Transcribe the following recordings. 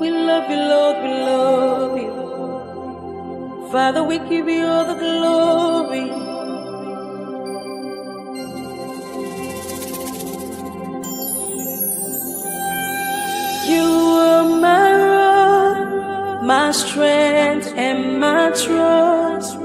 We love you, Lord, we love you. Father, we give you all the glory. You are my rock, my strength and my trust.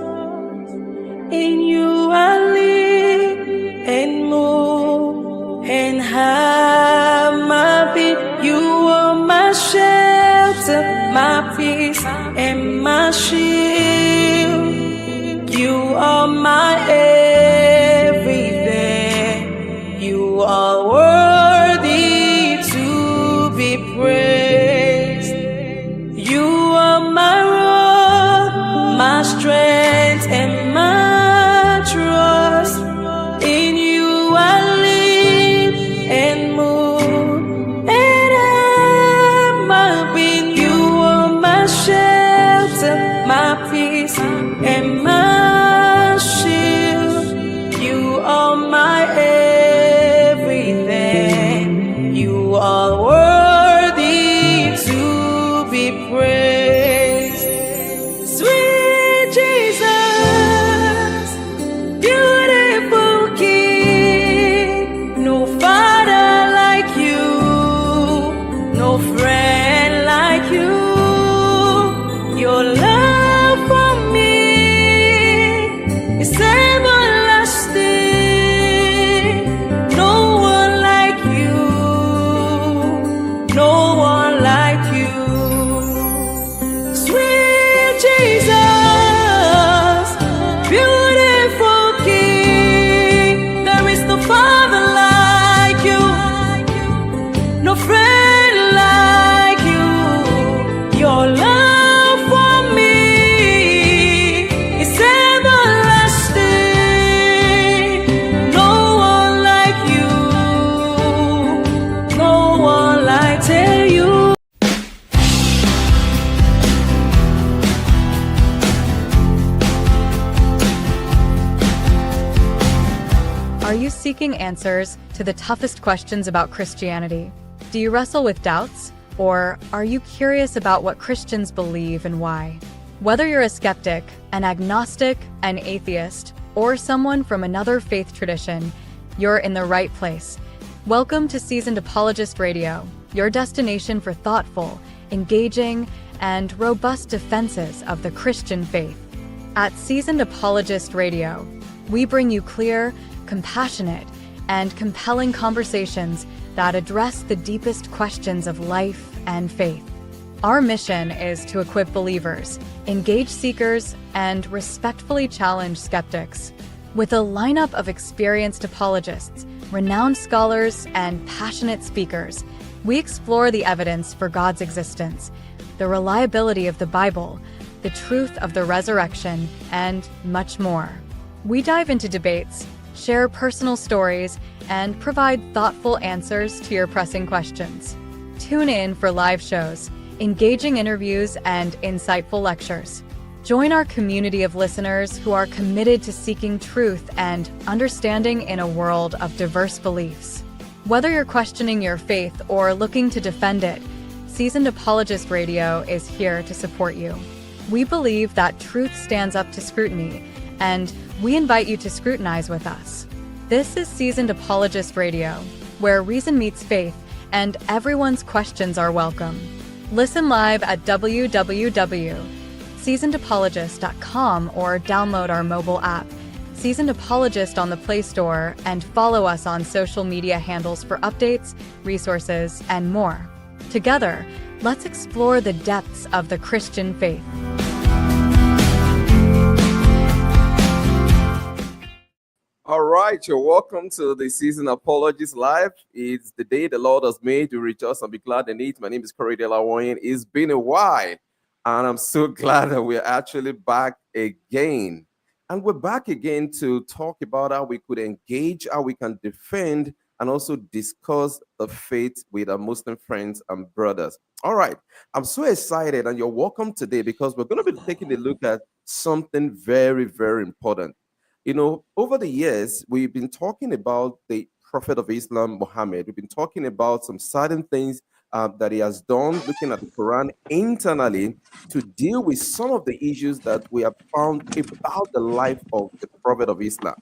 In you I live and move and have my being. You are my shelter, my peace and my shield. You are my everything. You are worthy to be praised. You are my rock, my strength and my trust. In you I live and move and have my being. You are my shelter, my peace and my shield. You are my everything. You are worthy to be praised. Sweet Jesus, beautiful King, no Father like you, no friend like you. Your love for me is everlasting. No one like you, no one like you. Sweet Jesus, beautiful King, there is no Father like you, no friend like you. Your love for me is everlasting. No one like you, no one like you. Are you seeking answers to the toughest questions about Christianity? Do you wrestle with doubts? Or are you curious about what Christians believe and why? Whether you're a skeptic, an agnostic, an atheist, or someone from another faith tradition, you're in the right place. Welcome to Seasoned Apologist Radio, your destination for thoughtful, engaging, and robust defenses of the Christian faith. At Seasoned Apologist Radio, we bring you clear, compassionate, and compelling conversations that address the deepest questions of life and faith. Our mission is to equip believers, engage seekers, and respectfully challenge skeptics. With a lineup of experienced apologists, renowned scholars, and passionate speakers, we explore the evidence for God's existence, the reliability of the Bible, the truth of the resurrection, and much more. We dive into debates, share personal stories, and provide thoughtful answers to your pressing questions. Tune in for live shows, engaging interviews, and insightful lectures. Join our community of listeners who are committed to seeking truth and understanding in a world of diverse beliefs. Whether you're questioning your faith or looking to defend it, Seasoned Apologist Radio is here to support you. We believe that truth stands up to scrutiny, and we invite you to scrutinize with us. This is Seasoned Apologist Radio, where reason meets faith and everyone's questions are welcome. Listen live at www.seasonedapologist.com or download our mobile app, Seasoned Apologist, on the Play Store, and follow us on social media handles for updates, resources, and more. Together, let's explore the depths of the Christian faith. All right, you're welcome to the Seasoned Apologist Live. It's the day the Lord has made. We rejoice and be glad in it. My name is Corey Delawayan. It's been a while, and I'm so glad that we're actually back again. And we're back again to talk about how we could engage, how we can defend, and also discuss the faith with our Muslim friends and brothers. All right, I'm so excited, and you're welcome today because we're going to be taking a look at something very, very important. You know, over the years, we've been talking about the Prophet of Islam, Muhammad. We've been talking about some certain things that he has done, looking at the Quran internally, to deal with some of the issues that we have found about the life of the Prophet of Islam.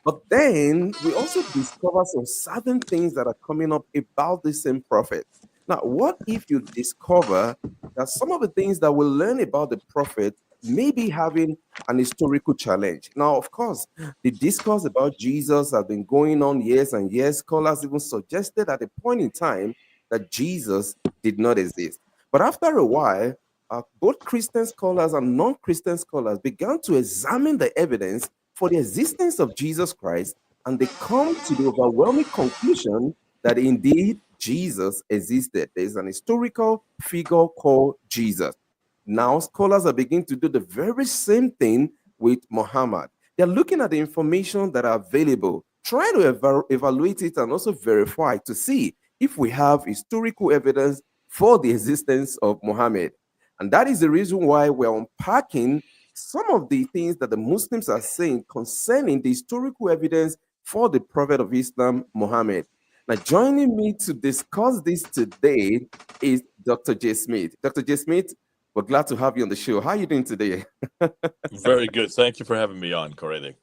But then we also discover some certain things that are coming up about the same prophet. Now, what if you discover that some of the things that we learn about the prophet may be having an historical challenge? Now, of course, the discourse about Jesus has been going on years and years. Scholars even suggested at a point in time that Jesus did not exist. But after a while, both Christian scholars and non Christian scholars began to examine the evidence for the existence of Jesus Christ, and they come to the overwhelming conclusion that indeed Jesus existed. There is an historical figure called Jesus. Now, scholars are beginning to do the very same thing with Muhammad. They're looking at the information that are available, trying to evaluate it and also verify to see if we have historical evidence for the existence of Muhammad. And that is the reason why we're unpacking some of the things that the Muslims are saying concerning the historical evidence for the Prophet of Islam, Muhammad. Now, joining me to discuss this today is Dr. J. Smith. Dr. J. Smith, we're glad to have you on the show. How are you doing today? Very good. Thank you for having me on, Corey.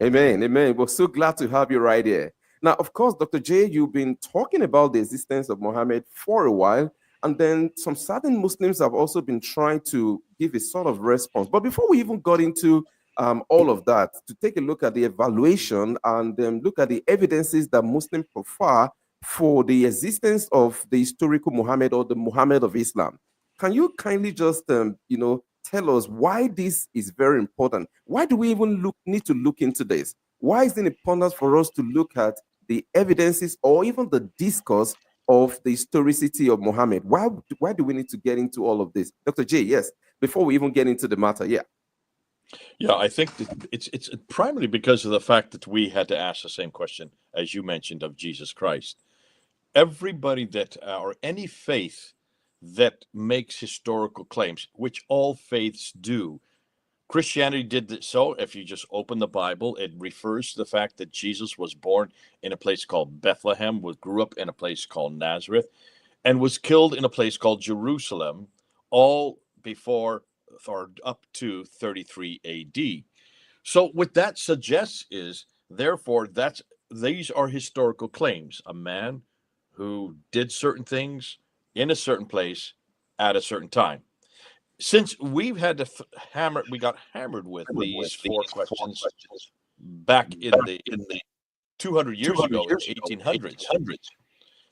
Amen. Amen. We're so glad to have you right here. Now, of course, Dr. J, you've been talking about the existence of Muhammad for a while, and then some certain Muslims have also been trying to give a sort of response. But before we even got into all of that, to take a look at the evaluation and look at the evidences that Muslims prefer for the existence of the historical Muhammad or the Muhammad of Islam, can you kindly just, tell us why this is very important? Why do we even need to look into this? Why is it important for us to look at the evidences or even the discourse of the historicity of Muhammad? Why do we need to get into all of this? Dr. J, yes, before we even get into the matter, yeah. Yeah, I think that it's primarily because of the fact that we had to ask the same question as you mentioned of Jesus Christ. Everybody that or any faith that makes historical claims, which all faiths do, Christianity did so. If you just open the Bible, it refers to the fact that Jesus was born in a place called Bethlehem, grew up in a place called Nazareth, and was killed in a place called Jerusalem, all before or up to 33 AD. So what that suggests is, therefore, these are historical claims. A man who did certain things in a certain place at a certain time. Since we've had to we got hammered with these four questions back in the 200 years ago in the 1800s,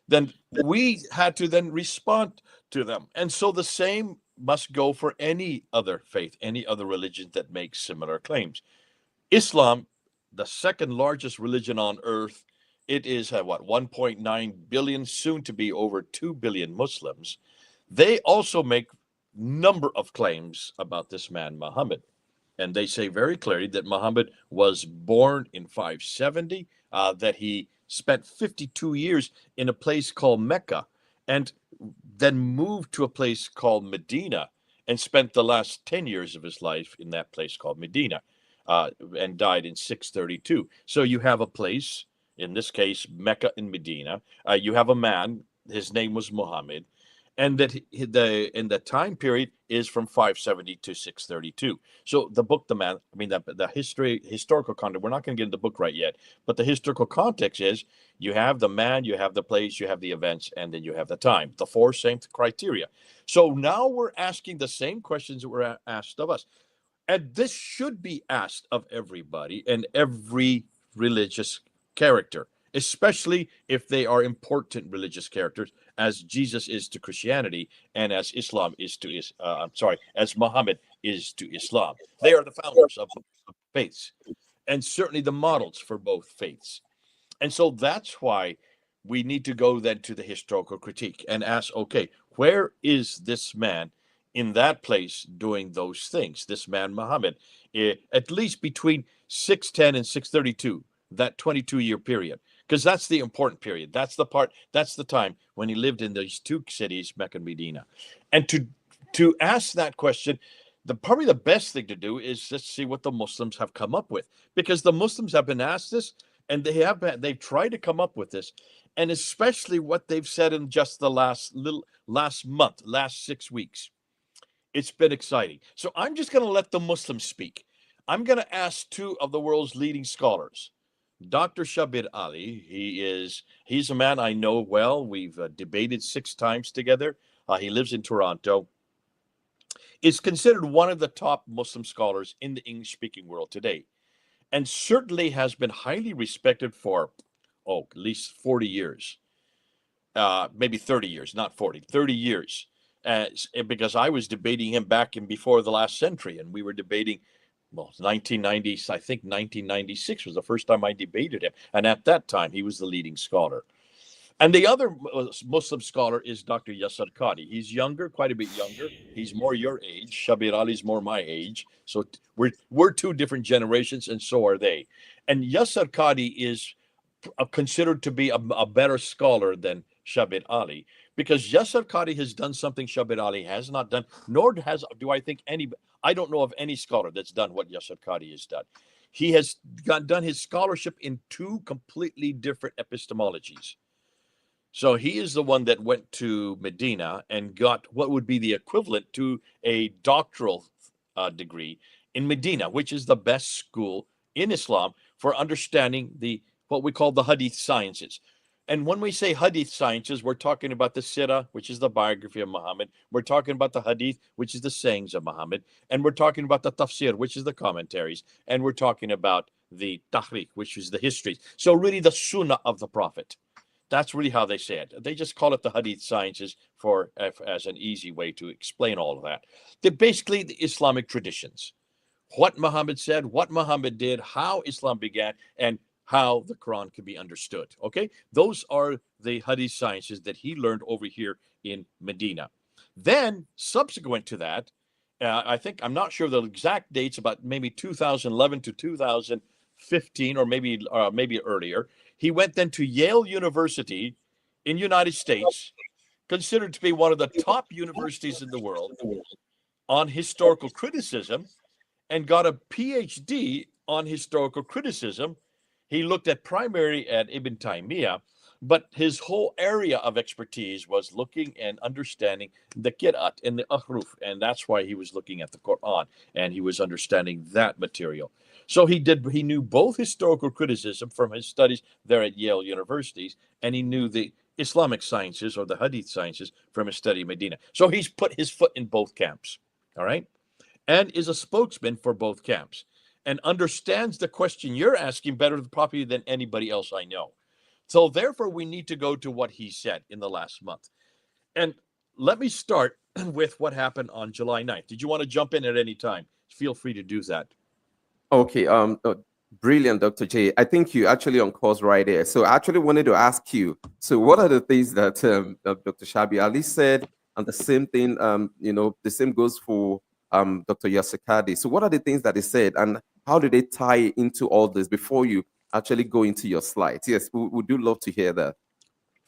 then we had to then respond to them. And so the same must go for any other faith, any other religion that makes similar claims. Islam, the second largest religion on earth, it is what, 1.9 billion, soon to be over 2 billion Muslims. They also make number of claims about this man Muhammad, and they say very clearly that Muhammad was born in 570, that he spent 52 years in a place called Mecca, and then moved to a place called Medina, and spent the last 10 years of his life in that place called Medina, and died in 632. So you have a place, in this case, Mecca and Medina. You have a man, his name was Muhammad, and that the time period is from 570 to 632. So the book, the historical context, we're not going to get into the book right yet, but the historical context is you have the man, you have the place, you have the events, and then you have the time, the four same criteria. So now we're asking the same questions that were asked of us. And this should be asked of everybody and every religious character, especially if they are important religious characters, as Jesus is to Christianity and as Islam is to as Muhammad is to Islam. They are the founders of both faiths, and certainly the models for both faiths. And so that's why we need to go then to the historical critique and ask, okay, where is this man in that place doing those things? This man, Muhammad, at least between 610 and 632, that 22-year period, because that's the important period. That's the time when he lived in these two cities, Mecca and Medina. And to ask that question, probably the best thing to do is just see what the Muslims have come up with, because the Muslims have been asked this, and they've tried to come up with this, and especially what they've said in just the last 6 weeks. It's been exciting. So I'm just going to let the Muslims speak. I'm going to ask two of the world's leading scholars. Dr. Shabir Ali, he's a man I know well. We've debated 6 times together. He lives in Toronto. Is considered one of the top Muslim scholars in the English-speaking world today, and certainly has been highly respected for, at least 40 years. Maybe 30 years, not 40, 30 years. Because I was debating him back in before the last century, and we were debating, 1990, I think 1996 was the first time I debated him. And at that time, he was the leading scholar. And the other Muslim scholar is Dr. Yasser Qadi. He's younger, quite a bit younger. He's more your age. Shabir Ali's more my age. So we're 2 different generations, and so are they. And Yasser Qadi is considered to be a better scholar than Shabir Ali, because Yasser Qadi has done something Shabir Ali has not done, nor do I think I don't know of any scholar that's done what Yasser Qadi has done. He has done his scholarship in 2 completely different epistemologies. So he is the one that went to Medina and got what would be the equivalent to a doctoral degree in Medina, which is the best school in Islam for understanding what we call the Hadith sciences. And when we say Hadith sciences, we're talking about the Sirah, which is the biography of Muhammad. We're talking about the Hadith, which is the sayings of Muhammad. And we're talking about the Tafsir, which is the commentaries. And we're talking about the Tahriq, which is the histories. So really the Sunnah of the Prophet. That's really how they say it. They just call it the Hadith sciences as an easy way to explain all of that. They're basically the Islamic traditions. What Muhammad said, what Muhammad did, how Islam began, and how the Quran can be understood. Okay? Those are the Hadith sciences that he learned over here in Medina. Then, subsequent to that, I'm not sure the exact dates, about maybe 2011 to 2015, or maybe earlier, he went then to Yale University in United States, considered to be one of the top universities in the world, on historical criticism, and got a PhD on historical criticism. He looked at primarily at Ibn Taymiyyah, but his whole area of expertise was looking and understanding the Qira'at and the Ahruf, and that's why he was looking at the Quran, and he was understanding that material. So he knew both historical criticism from his studies there at Yale University, and he knew the Islamic sciences or the Hadith sciences from his study in Medina. So he's put his foot in both camps, all right, and is a spokesman for both camps, and understands the question you're asking better probably than anybody else I know. So therefore, we need to go to what he said in the last month. And let me start with what happened on July 9th. Did you want to jump in at any time? Feel free to do that. Okay, brilliant, Dr. J. I think you actually on course right there. So I actually wanted to ask you, so what are the things that Dr. Shabi Ali said, and the same thing, the same goes for Dr. Yasser Qadi. So what are the things that they said, and how do they tie into all this before you actually go into your slides? Yes, we do love to hear that.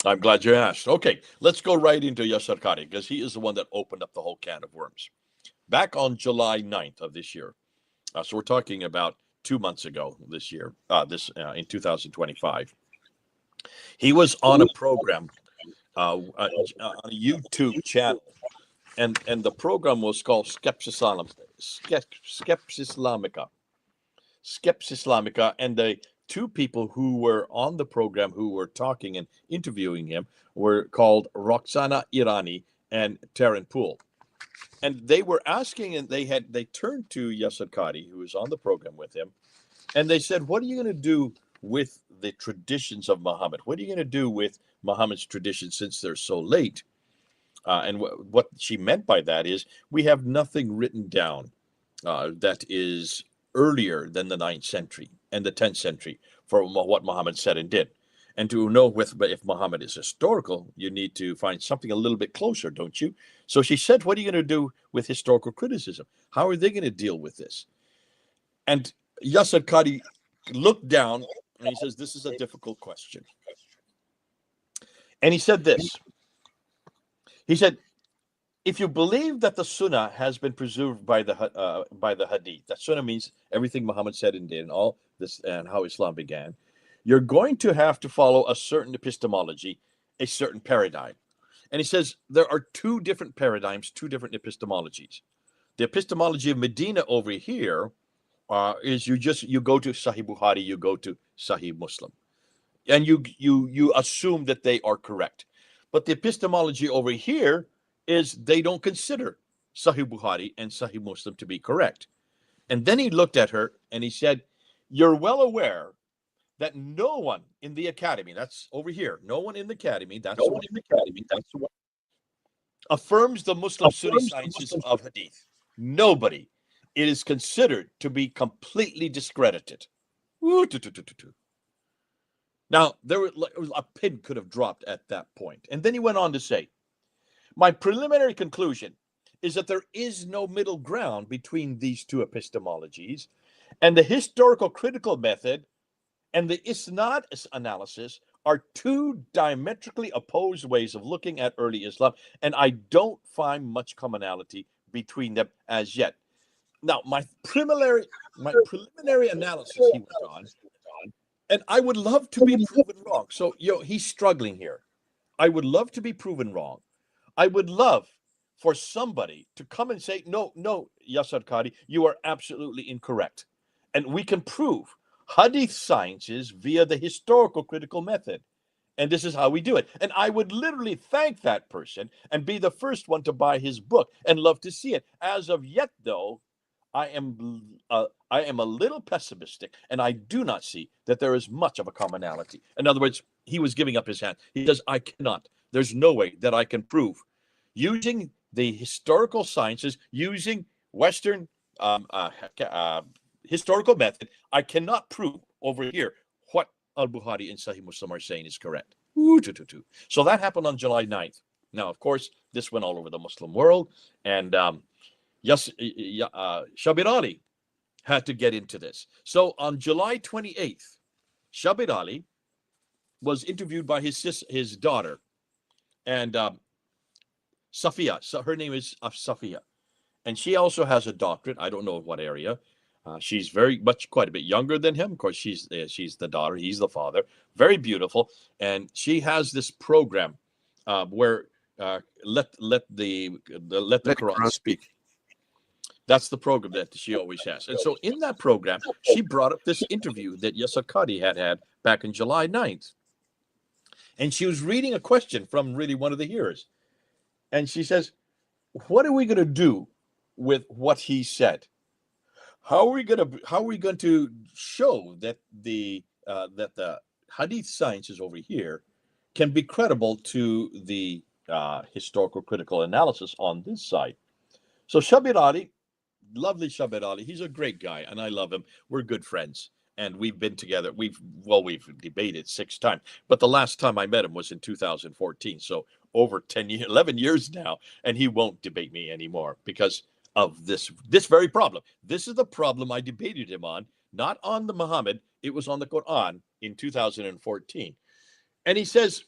I'm glad you asked. Okay, let's go right into Yasser Qadi, because he is the one that opened up the whole can of worms. Back on July 9th of this year, so we're talking about 2 months ago this year, in 2025, he was on a program, on a YouTube channel, and the program was called Skepsis Islamica, and the 2 people who were on the program who were talking and interviewing him were called Roxana Irani and Taryn Poole. And they were asking, and they turned to Yasser Qadi, who was on the program with him, and they said, what are you going to do with the traditions of Muhammad? What are you going to do with Muhammad's traditions since they're so late? And what she meant by that is, we have nothing written down that is earlier than the 9th century and the 10th century for what Muhammad said and did. And to know if Muhammad is historical, you need to find something a little bit closer, don't you? So she said, what are you going to do with historical criticism? How are they going to deal with this? And Yasser Qadi looked down and he says, this is a difficult question. And he said this. He said, if you believe that the Sunnah has been preserved by the Hadith, that Sunnah means everything Muhammad said and did, and all this, and how Islam began, you're going to have to follow a certain epistemology, a certain paradigm. And he says there are two different paradigms, two different epistemologies. The epistemology of Medina over here is you go to Sahih Bukhari, you go to Sahih Muslim, and you assume that they are correct. But the epistemology over here is they don't consider Sahih Bukhari and Sahih Muslim to be correct. And then he looked at her and he said, "You're well aware that no one in the academy, that's over here, no one in the academy, affirms the Muslim Sunni sciences of Hadith. Nobody. It is considered to be completely discredited." Now, a pin could have dropped at that point. And then he went on to say, "My preliminary conclusion is that there is no middle ground between these two epistemologies, and the historical critical method and the isnad analysis are two diametrically opposed ways of looking at early Islam, and I don't find much commonality between them as yet." Now, my preliminary analysis, he went on, and I would love to be proven wrong. So, he's struggling here. I would love to be proven wrong. I would love for somebody to come and say, no, Yasir Qadhi, you are absolutely incorrect. And we can prove Hadith sciences via the historical critical method. And this is how we do it. And I would literally thank that person and be the first one to buy his book and love to see it. As of yet, though, I am a little pessimistic, and I do not see that there is much of a commonality. In other words, he was giving up his hand. He says, I cannot. There's no way that I can prove using the historical sciences, using Western historical method, I cannot prove over here what Al-Bukhari and Sahih Muslim are saying is correct. So that happened on July 9th. Now, of course, this went all over the Muslim world, and Shabir Ali had to get into this. So on July 28th, Shabir Ali was interviewed by his daughter, and Safiya. So her name is Safiya, and she also has a doctorate. I don't know what area. She's quite a bit younger than him. Of course, she's the daughter. He's the father. Very beautiful, and she has this program where let the Quran speak. That's the program that she always has. And so in that program, she brought up this interview that Yasir Qadhi had back in July 9th. And she was reading a question from really one of the hearers. And she says, what are we going to do with what he said? How are we going to show that the Hadith sciences over here can be credible to the historical critical analysis on this side? So Shabir Ali, lovely Shabir Ali, he's a great guy, and I love him. We're good friends, and we've been together. We've debated 6 times, but the last time I met him was in 2014, so over 11 years now, and he won't debate me anymore because of this very problem. This is the problem I debated him on, not on the Muhammad. It was on the Quran in 2014. And he says,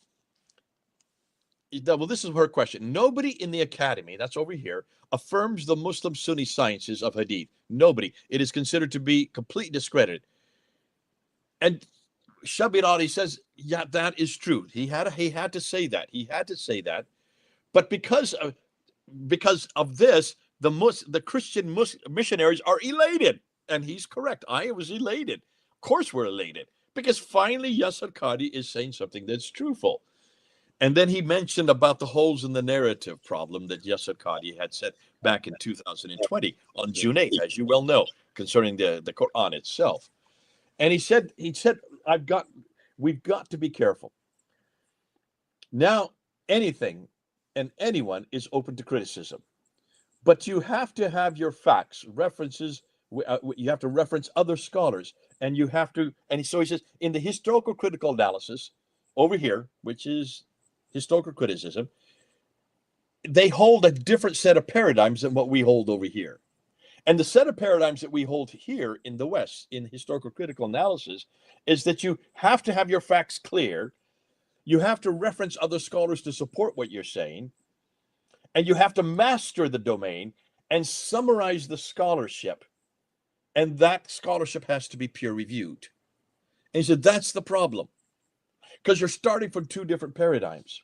well, this is her question. Nobody in the academy, that's over here, affirms the Muslim Sunni sciences of Hadith. Nobody. It is considered to be completely discredited. And Shabir Ali says, yeah, that is true. He had to say that. He had to say that. But because of this, the Christian missionaries are elated. And he's correct. I was elated. Of course we're elated. Because finally Yasir Qadhi is saying something that's truthful. And then he mentioned about the holes in the narrative problem that Yasir Qadhi had said back in 2020 on June 8th, as you well know, concerning the Quran itself. And he said, we've got to be careful. Now, anything and anyone is open to criticism, but you have to have your facts, references. You have to reference other scholars, and so he says, in the historical critical analysis over here, which is historical criticism, they hold a different set of paradigms than what we hold over here. And the set of paradigms that we hold here in the West in historical critical analysis is that you have to have your facts clear, you have to reference other scholars to support what you're saying, and you have to master the domain and summarize the scholarship, and that scholarship has to be peer reviewed. And he said, that's the problem, because you're starting from two different paradigms.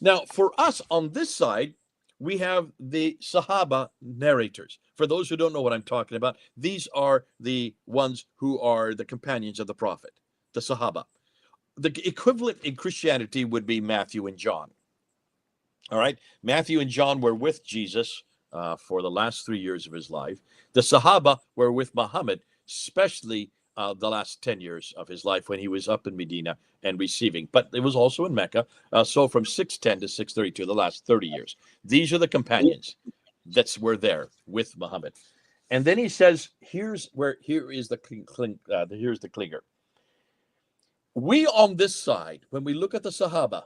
Now, for us on this side, we have the Sahaba narrators. For those who don't know what I'm talking about, these are the ones who are the companions of the Prophet, the Sahaba. The equivalent in Christianity would be Matthew and John. All right. Matthew and John were with Jesus for the last 3 years of his life. The Sahaba were with Muhammad, especially the last 10 years of his life when he was up in Medina and receiving. But it was also in Mecca. So from 610 to 632, the last 30 years. These are the companions that were there with Muhammad. And then he says, here is the clinger. We on this side, when we look at the Sahaba,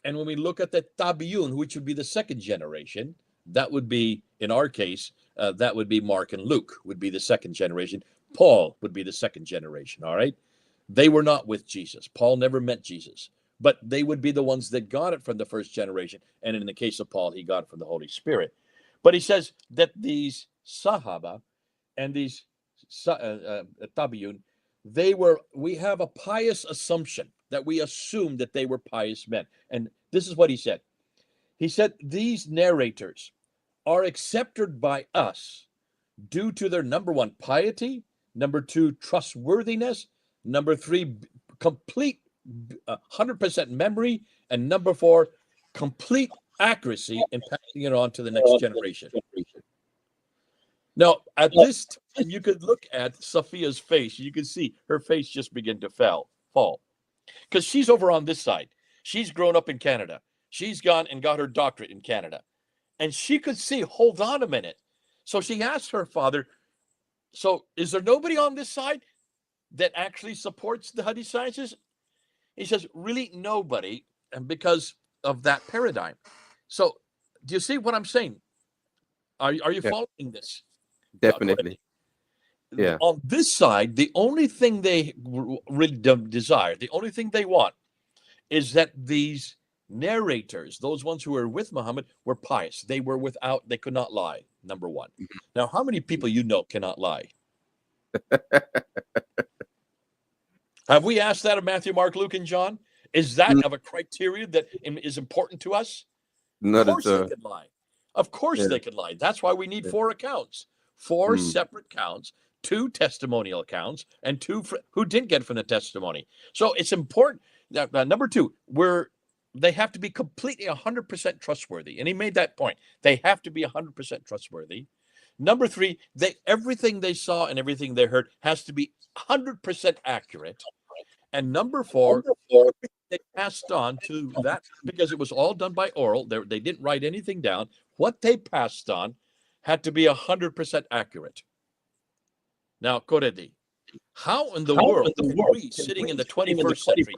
and when we look at the Tabi'un, which would be the second generation, that would be, in our case, that would be Mark and Luke, would be the second generation. Paul would be the second generation, all right? They were not with Jesus. Paul never met Jesus. But they would be the ones that got it from the first generation. And in the case of Paul, he got it from the Holy Spirit. But he says that these Sahaba and these Tabi'un, we have a pious assumption that we assume that they were pious men. And this is what he said. He said, these narrators are accepted by us due to their, number one, piety, number two, trustworthiness, number three, complete 100% memory, and number four, complete accuracy in passing it on to the next generation. Now, at this time, you could look at Sophia's face. You could see her face just begin to fall. Because she's over on this side. She's grown up in Canada. She's gone and got her doctorate in Canada. And she could see, hold on a minute. So she asked her father, so is there nobody on this side that actually supports the Hadith sciences? He says, really nobody, and because of that paradigm. So do you see what I'm saying? Are you following this? Definitely. Yeah. On this side, the only thing they really desire, the only thing they want is that these narrators, those ones who were with Muhammad, were pious. They could not lie, number one. Mm-hmm. Now, how many people you know cannot lie? Have we asked that of Matthew, Mark, Luke, and John? Is that of a criteria that is important to us? Of course they could lie. Of course they could lie. That's why we need 4 accounts, 4 separate counts, 2 testimonial accounts, and 2 who didn't get from the testimony. So it's important. Number 2, they have to be completely 100% trustworthy. And he made that point. They have to be 100% trustworthy. Number 3, everything they saw and everything they heard has to be 100% accurate. And number 4, they passed on to that, because it was all done by oral. They didn't write anything down. What they passed on had to be 100% accurate. Now, Koredi, how in the world can we, sitting in the 21st century,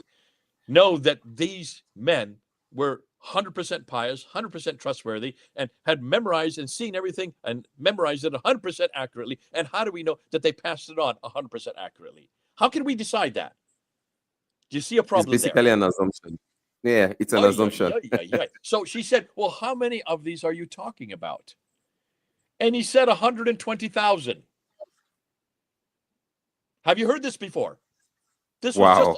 know that these men were 100% pious, 100% trustworthy, and had memorized and seen everything and memorized it 100% accurately? And how do we know that they passed it on 100% accurately? How can we decide that? Do you see a problem there? It's basically an assumption. Yeah, it's an assumption. Yeah. So she said, well, how many of these are you talking about? And he said 120,000. Have you heard this before? This was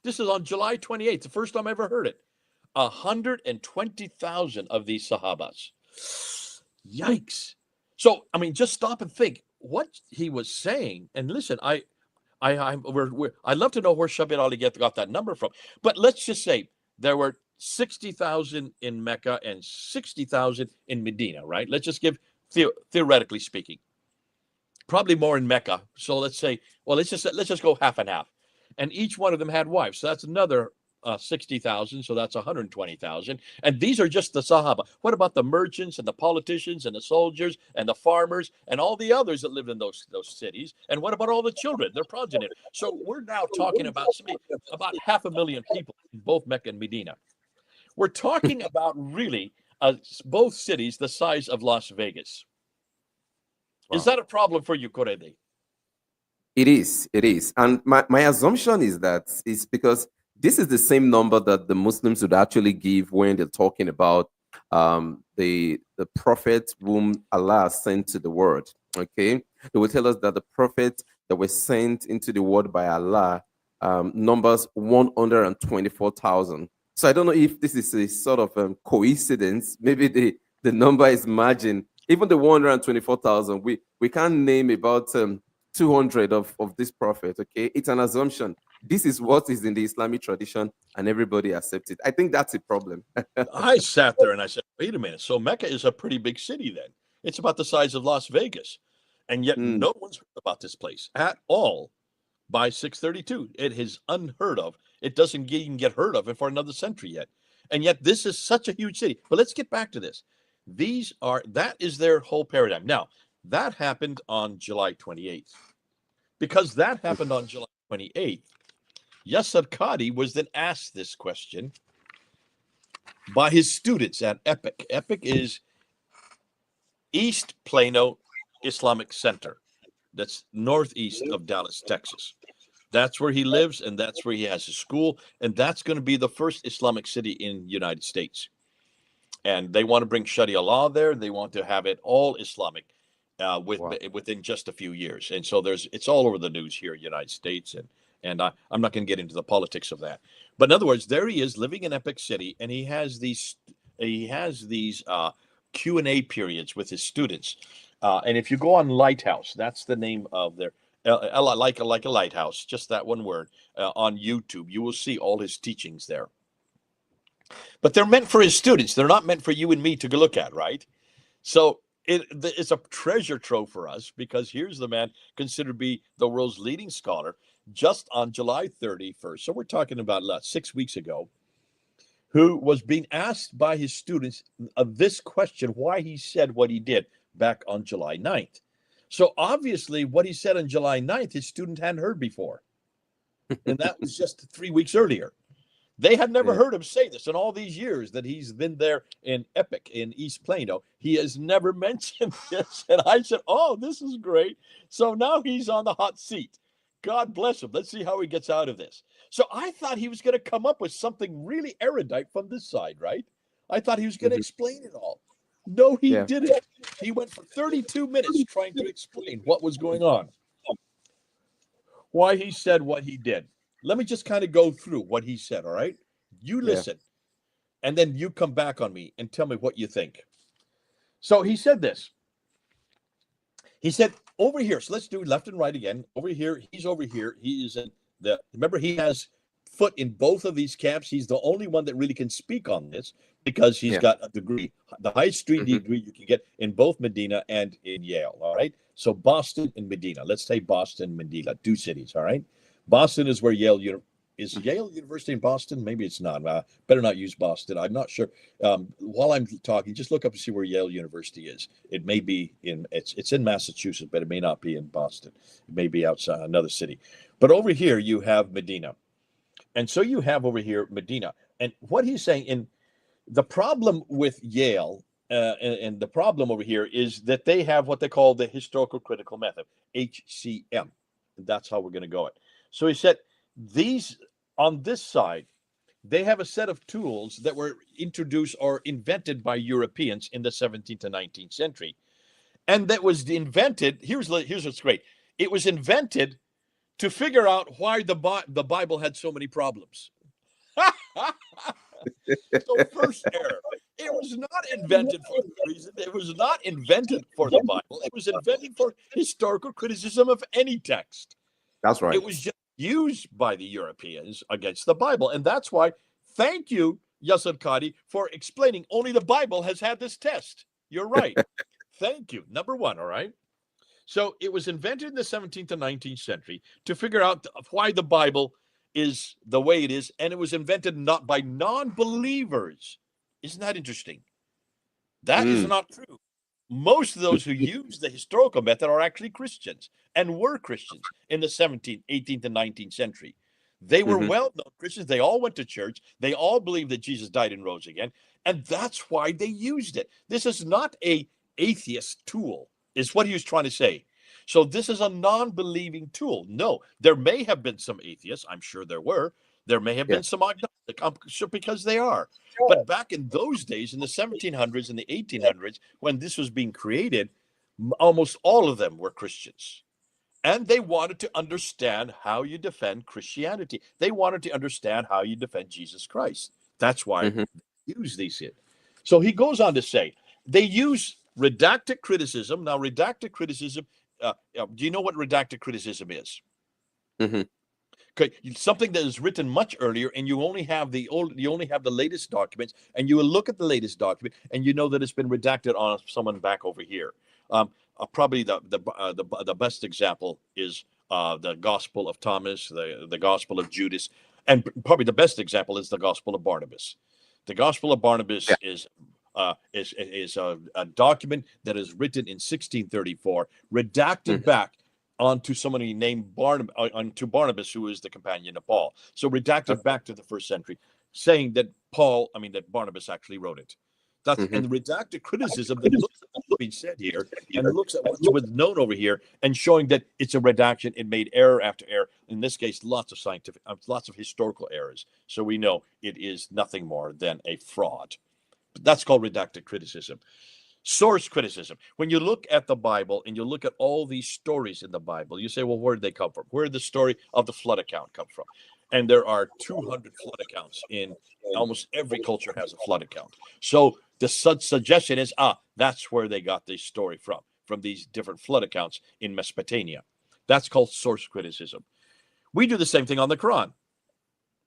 this is on July 28th, the first time I ever heard it. 120,000 of these Sahabas. Yikes. So, I mean, just stop and think what he was saying. And listen, I'd love to know where Shabir Ali got that number from. But let's just say there were 60,000 in Mecca and 60,000 in Medina, right? Let's just give, theoretically speaking, probably more in Mecca. So let's say, well, let's just go half and half. And each one of them had wives. So that's another 60,000. So that's 120,000. And these are just the Sahaba. What about the merchants and the politicians and the soldiers and the farmers and all the others that lived in those cities? And what about all the children, their progeny? So we're now talking about about 500,000 people in both Mecca and Medina. We're talking about really both cities the size of Las Vegas. Wow. Is that a problem for you, Korede? It is. And my assumption is that it's because this is the same number that the Muslims would actually give when they're talking about the prophet whom Allah sent to the world. Okay, they will tell us that the prophets that were sent into the world by Allah numbers 124,000. So I don't know if this is a sort of coincidence. Maybe the number is margin. Even the 124,000, we can't name about 200 of this prophet. Okay, it's an assumption. This is what is in the Islamic tradition, and everybody accepts it. I think that's a problem. I sat there and I said, wait a minute. So Mecca is a pretty big city then. It's about the size of Las Vegas. And yet no one's heard about this place at all by 632. It is unheard of. It doesn't even get heard of for another century yet. And yet this is such a huge city. But let's get back to this. That is their whole paradigm. Now, that happened on July 28th. Because that happened on July 28th, Yasser Qadi was then asked this question by his students at EPIC. EPIC is East Plano Islamic Center. That's northeast of Dallas, Texas. That's where he lives, and that's where he has his school, and that's going to be the first Islamic city in the United States. And they want to bring Sharia law there. They want to have it all Islamic within just a few years. And so it's all over the news here in the United States, and I'm not going to get into the politics of that. But in other words, there he is living in Epic City, and he has these Q&A periods with his students. And if you go on Lighthouse, that's the name of their like a lighthouse, just that one word, on YouTube, you will see all his teachings there. But they're meant for his students. They're not meant for you and me to look at, right? So it's a treasure trove for us, because here's the man considered to be the world's leading scholar just on July 31st. So we're talking about 6 weeks ago, who was being asked by his students of this question, why he said what he did back on July 9th. So obviously what he said on July 9th, his student hadn't heard before. And that was just 3 weeks earlier. They had never heard him say this in all these years that he's been there in Epic in East Plano. He has never mentioned this. And I said, oh, this is great. So now he's on the hot seat. God bless him. Let's see how he gets out of this. So I thought he was going to come up with something really erudite from this side, right? I thought he was going to explain it all. No, he didn't. He went for 32 minutes trying to explain what was going on, why he said what he did. Let me just kind of go through what he said, all right? You listen, and then you come back on me and tell me what you think. So he said this. He said, over here, so let's do left and right again. Over here, he's over here. He is in remember, he has foot in both of these camps. He's the only one that really can speak on this, because he's got a degree, the highest degree you can get in both Medina and in Yale, all right? So Boston and Medina. Let's say Boston, Medina, 2 cities, all right? Boston is where Yale is. Yale University in Boston? Maybe it's not. Better not use Boston. I'm not sure. While I'm talking, just look up and see where Yale University is. It may be it's in Massachusetts, but it may not be in Boston. It may be outside another city. But over here you have Medina, and so you have over here Medina. And what he's saying, in the problem with Yale and the problem over here is that they have what they call the historical critical method, HCM. That's how we're going to go it. So he said, these on this side, they have a set of tools that were introduced or invented by Europeans in the 17th and 19th century. And that was invented, here's what's great. It was invented to figure out why the Bible had so many problems. So first error, it was not invented for the reason. It was not invented for the Bible. It was invented for historical criticism of any text. That's right. It was just used by the Europeans against the Bible. And that's why, thank you, Yasser Qadi, for explaining only the Bible has had this test. You're right. Thank you. Number one, all right? So it was invented in the 17th and 19th century to figure out why the Bible is the way it is. And it was invented not by non-believers. Isn't that interesting? That is not true. Most of those who use the historical method are actually Christians and were Christians in the 17th, 18th, and 19th century. They were well-known Christians. They all went to church. They all believed that Jesus died and rose again. And that's why they used it. This is not an atheist tool, is what he was trying to say. So this is a non-believing tool. No, there may have been some atheists. I'm sure there were. There may have been some agnostic, I'm sure, because they are. But back in those days, in the 1700s and the 1800s, when this was being created, almost all of them were Christians. And they wanted to understand how you defend Christianity. They wanted to understand how you defend Jesus Christ. That's why Mm-hmm. they use these here. So he goes on to say they use redacted criticism. Now, redacted criticism. Do you know what redacted criticism is? Mm-hmm. Okay, something that is written much earlier, and you only have the latest documents, and you will look at the latest document, and you know that it's been redacted on someone back over here. Probably the best example is the Gospel of Thomas, the Gospel of Judas, and probably the best example is the Gospel of Barnabas. The Gospel of Barnabas is a document that is written in 1634, redacted back onto somebody named Barnabas, who is the companion of Paul. So redacted back to the first century, saying that that Barnabas actually wrote it. Mm-hmm. And the redacted criticism that looks at what's being said here and looks at what's been known over here and showing that it's a redaction. It made error after error. In this case, lots of historical errors. So we know it is nothing more than a fraud. But that's called redacted criticism. Source criticism. When you look at the Bible and you look at all these stories in the Bible, you say, well, where did they come from? Where did the story of the flood account come from? And there are 200 flood accounts in almost every culture has a flood account. So the suggestion is, that's where they got this story from these different flood accounts in Mesopotamia. That's called source criticism. We do the same thing on the Quran.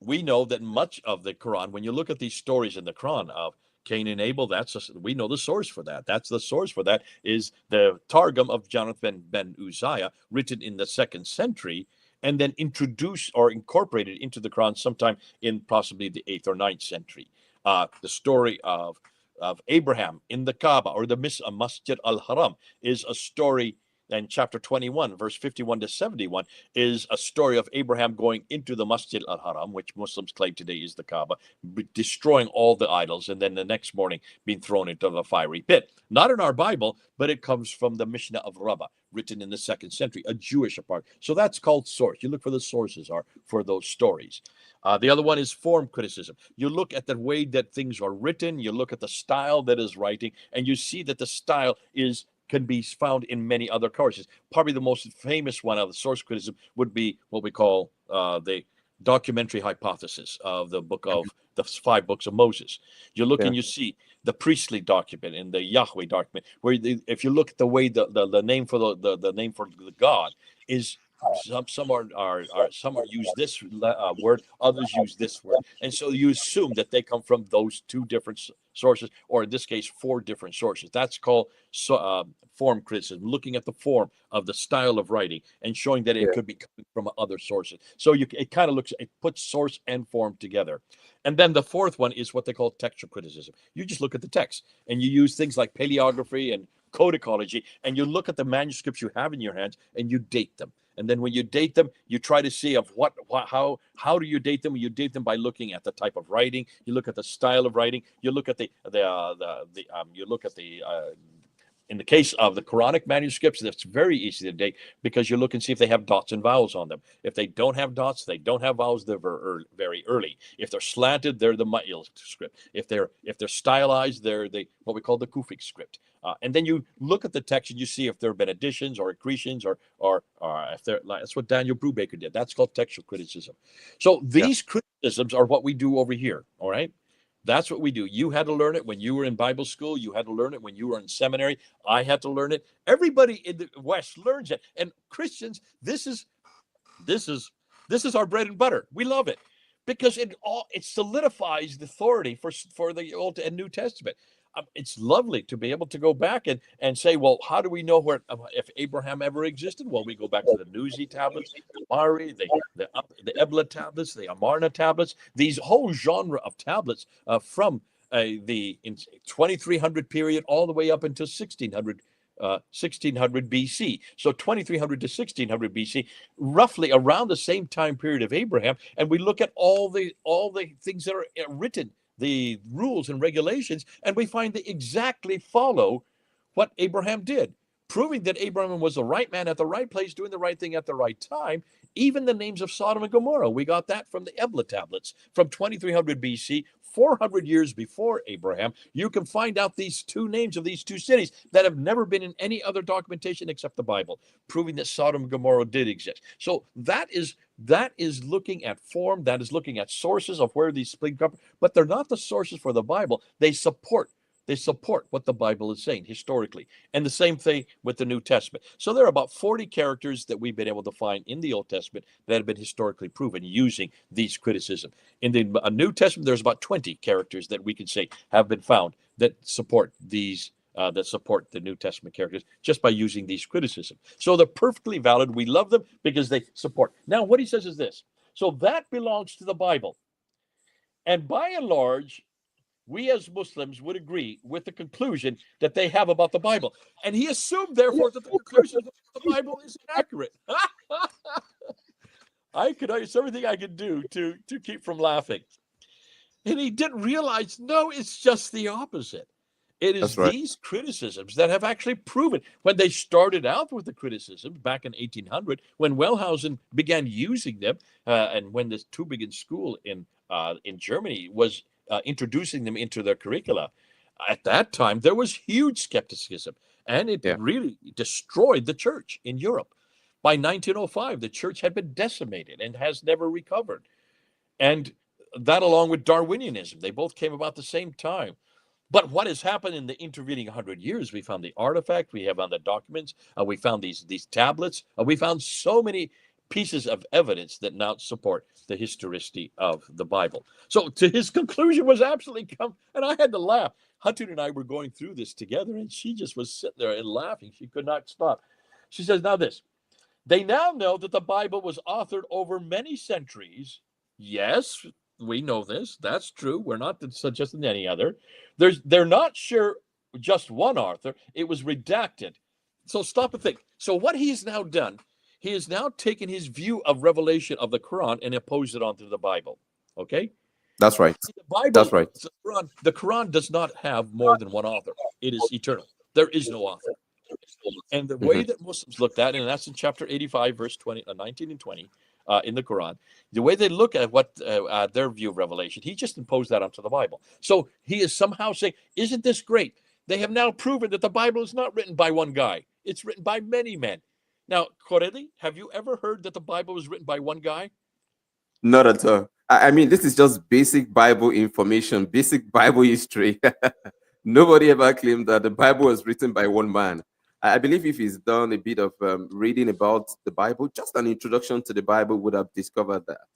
We know that much of the Quran, when you look at these stories in the Quran of Cain and Abel, we know the source for that. That's the source for that is the Targum of Jonathan ben Uzziah, written in the 2nd century, and then introduced or incorporated into the Quran sometime in possibly the 8th or 9th century. The story of Abraham in the Kaaba or the Masjid al-Haram is a story. And chapter 21, verse 51 to 71, is a story of Abraham going into the Masjid al-Haram, which Muslims claim today is the Kaaba, destroying all the idols, and then the next morning being thrown into the fiery pit. Not in our Bible, but it comes from the Mishnah of Rabbah, written in the 2nd century, a Jewish part. So that's called source. You look for the sources are for those stories. The other one is form criticism. You look at the way that things are written, you look at the style that is writing, and you see that the style can be found in many other courses. Probably the most famous one of the source criticism would be what we call the documentary hypothesis of the book of the 5 books of Moses. You look and you see the priestly document and the Yahweh document, where if you look at the way the name for the name for the God is. Some are use this word, others use this word, and so you assume that they come from those 2 different sources, or in this case 4 different sources. That's called form criticism, looking at the form of the style of writing and showing that it could be coming from other sources. So it kind of it puts source and form together. And then the 4th one is what they call textual criticism. You just look at the text and you use things like paleography and codicology, and you look at the manuscripts you have in your hands and you date them. And then when you date them, you try to see how do you date them? You date them by looking at the type of writing. You look at the style of writing. You look at in the case of the Quranic manuscripts, that's very easy to date because you look and see if they have dots and vowels on them. If they don't have dots, they don't have vowels, they're very early. If they're slanted, they're the Ma'il script. If they're stylized, they're what we call the Kufic script. And then you look at the text and you see if there have been additions or accretions or if they're that's what Daniel Brubaker did. That's called textual criticism. So these criticisms are what we do over here. All right. That's what we do. You had to learn it when you were in Bible school. You had to learn it when you were in seminary. I had to learn it. Everybody in the West learns it. And Christians, this is our bread and butter. We love it because it solidifies the authority for the Old and New Testament. It's lovely to be able to go back and say, well, how do we know if Abraham ever existed? Well, we go back to the Nuzi tablets, the Mari, the Ebla tablets, the Amarna tablets, these whole genre of tablets from the 2300 period all the way up until 1600 BC. So 2300 to 1600 BC, roughly around the same time period of Abraham. And we look at all the things that are written, the rules and regulations, and we find they exactly follow what Abraham did, proving that Abraham was the right man at the right place, doing the right thing at the right time. Even the names of Sodom and Gomorrah, we got that from the Ebla tablets from 2300 BC 400 years before Abraham, you can find out these two names of these two cities that have never been in any other documentation except the Bible, proving that Sodom and Gomorrah did exist. So that is looking at form, that is looking at sources of where these things come, but they're not the sources for the Bible. They support what the Bible is saying historically. And the same thing with the New Testament. So there are about 40 characters that we've been able to find in the Old Testament that have been historically proven using these criticisms. In the New Testament, there's about 20 characters that we can say have been found that support these that support the New Testament characters just by using these criticisms. So they're perfectly valid. We love them because they support. Now, what he says is this. So that belongs to the Bible. And by and large, we as Muslims would agree with the conclusion that they have about the Bible. And he assumed, therefore, that the conclusion of the Bible is inaccurate. It's everything I could do to keep from laughing. And he didn't realize, no, it's just the opposite. It is these criticisms that have actually proven, when they started out with the criticisms back in 1800, when Wellhausen began using them, and when the Tübingen school in Germany was introducing them into their curricula. At that time, there was huge skepticism, and it really destroyed the church in Europe. By 1905, the church had been decimated and has never recovered. And that, along with Darwinianism, they both came about the same time. But what has happened in the intervening 100 years? We found the artifact, we have on the documents, we found these tablets, we found so many pieces of evidence that now support the historicity of the Bible. So to his conclusion was absolutely come, and I had to laugh. Hunter and I were going through this together, and she just was sitting there and laughing. She could not stop. She says, now this, they now know that the Bible was authored over many centuries. Yes, we know this. That's true. We're not suggesting any other. They're not sure just one author. It was redacted. So stop and think. So what he's now done, he has now taken his view of revelation of the Quran and imposed it onto the Bible. Okay? That's right. See, the Bible, that's right. The Quran does not have more than one author. It is eternal. There is no author. And the way that Muslims looked at it, and that's in chapter 85, verse 19 and 20 in the Quran, the way they look at what their view of revelation, he just imposed that onto the Bible. So he is somehow saying, isn't this great? They have now proven that the Bible is not written by one guy. It's written by many men. Now, Corelli, have you ever heard that the Bible was written by one guy? Not at all. I mean, this is just basic Bible information, basic Bible history. Nobody ever claimed that the Bible was written by one man. I believe if he's done a bit of reading about the Bible, just an introduction to the Bible, would have discovered that.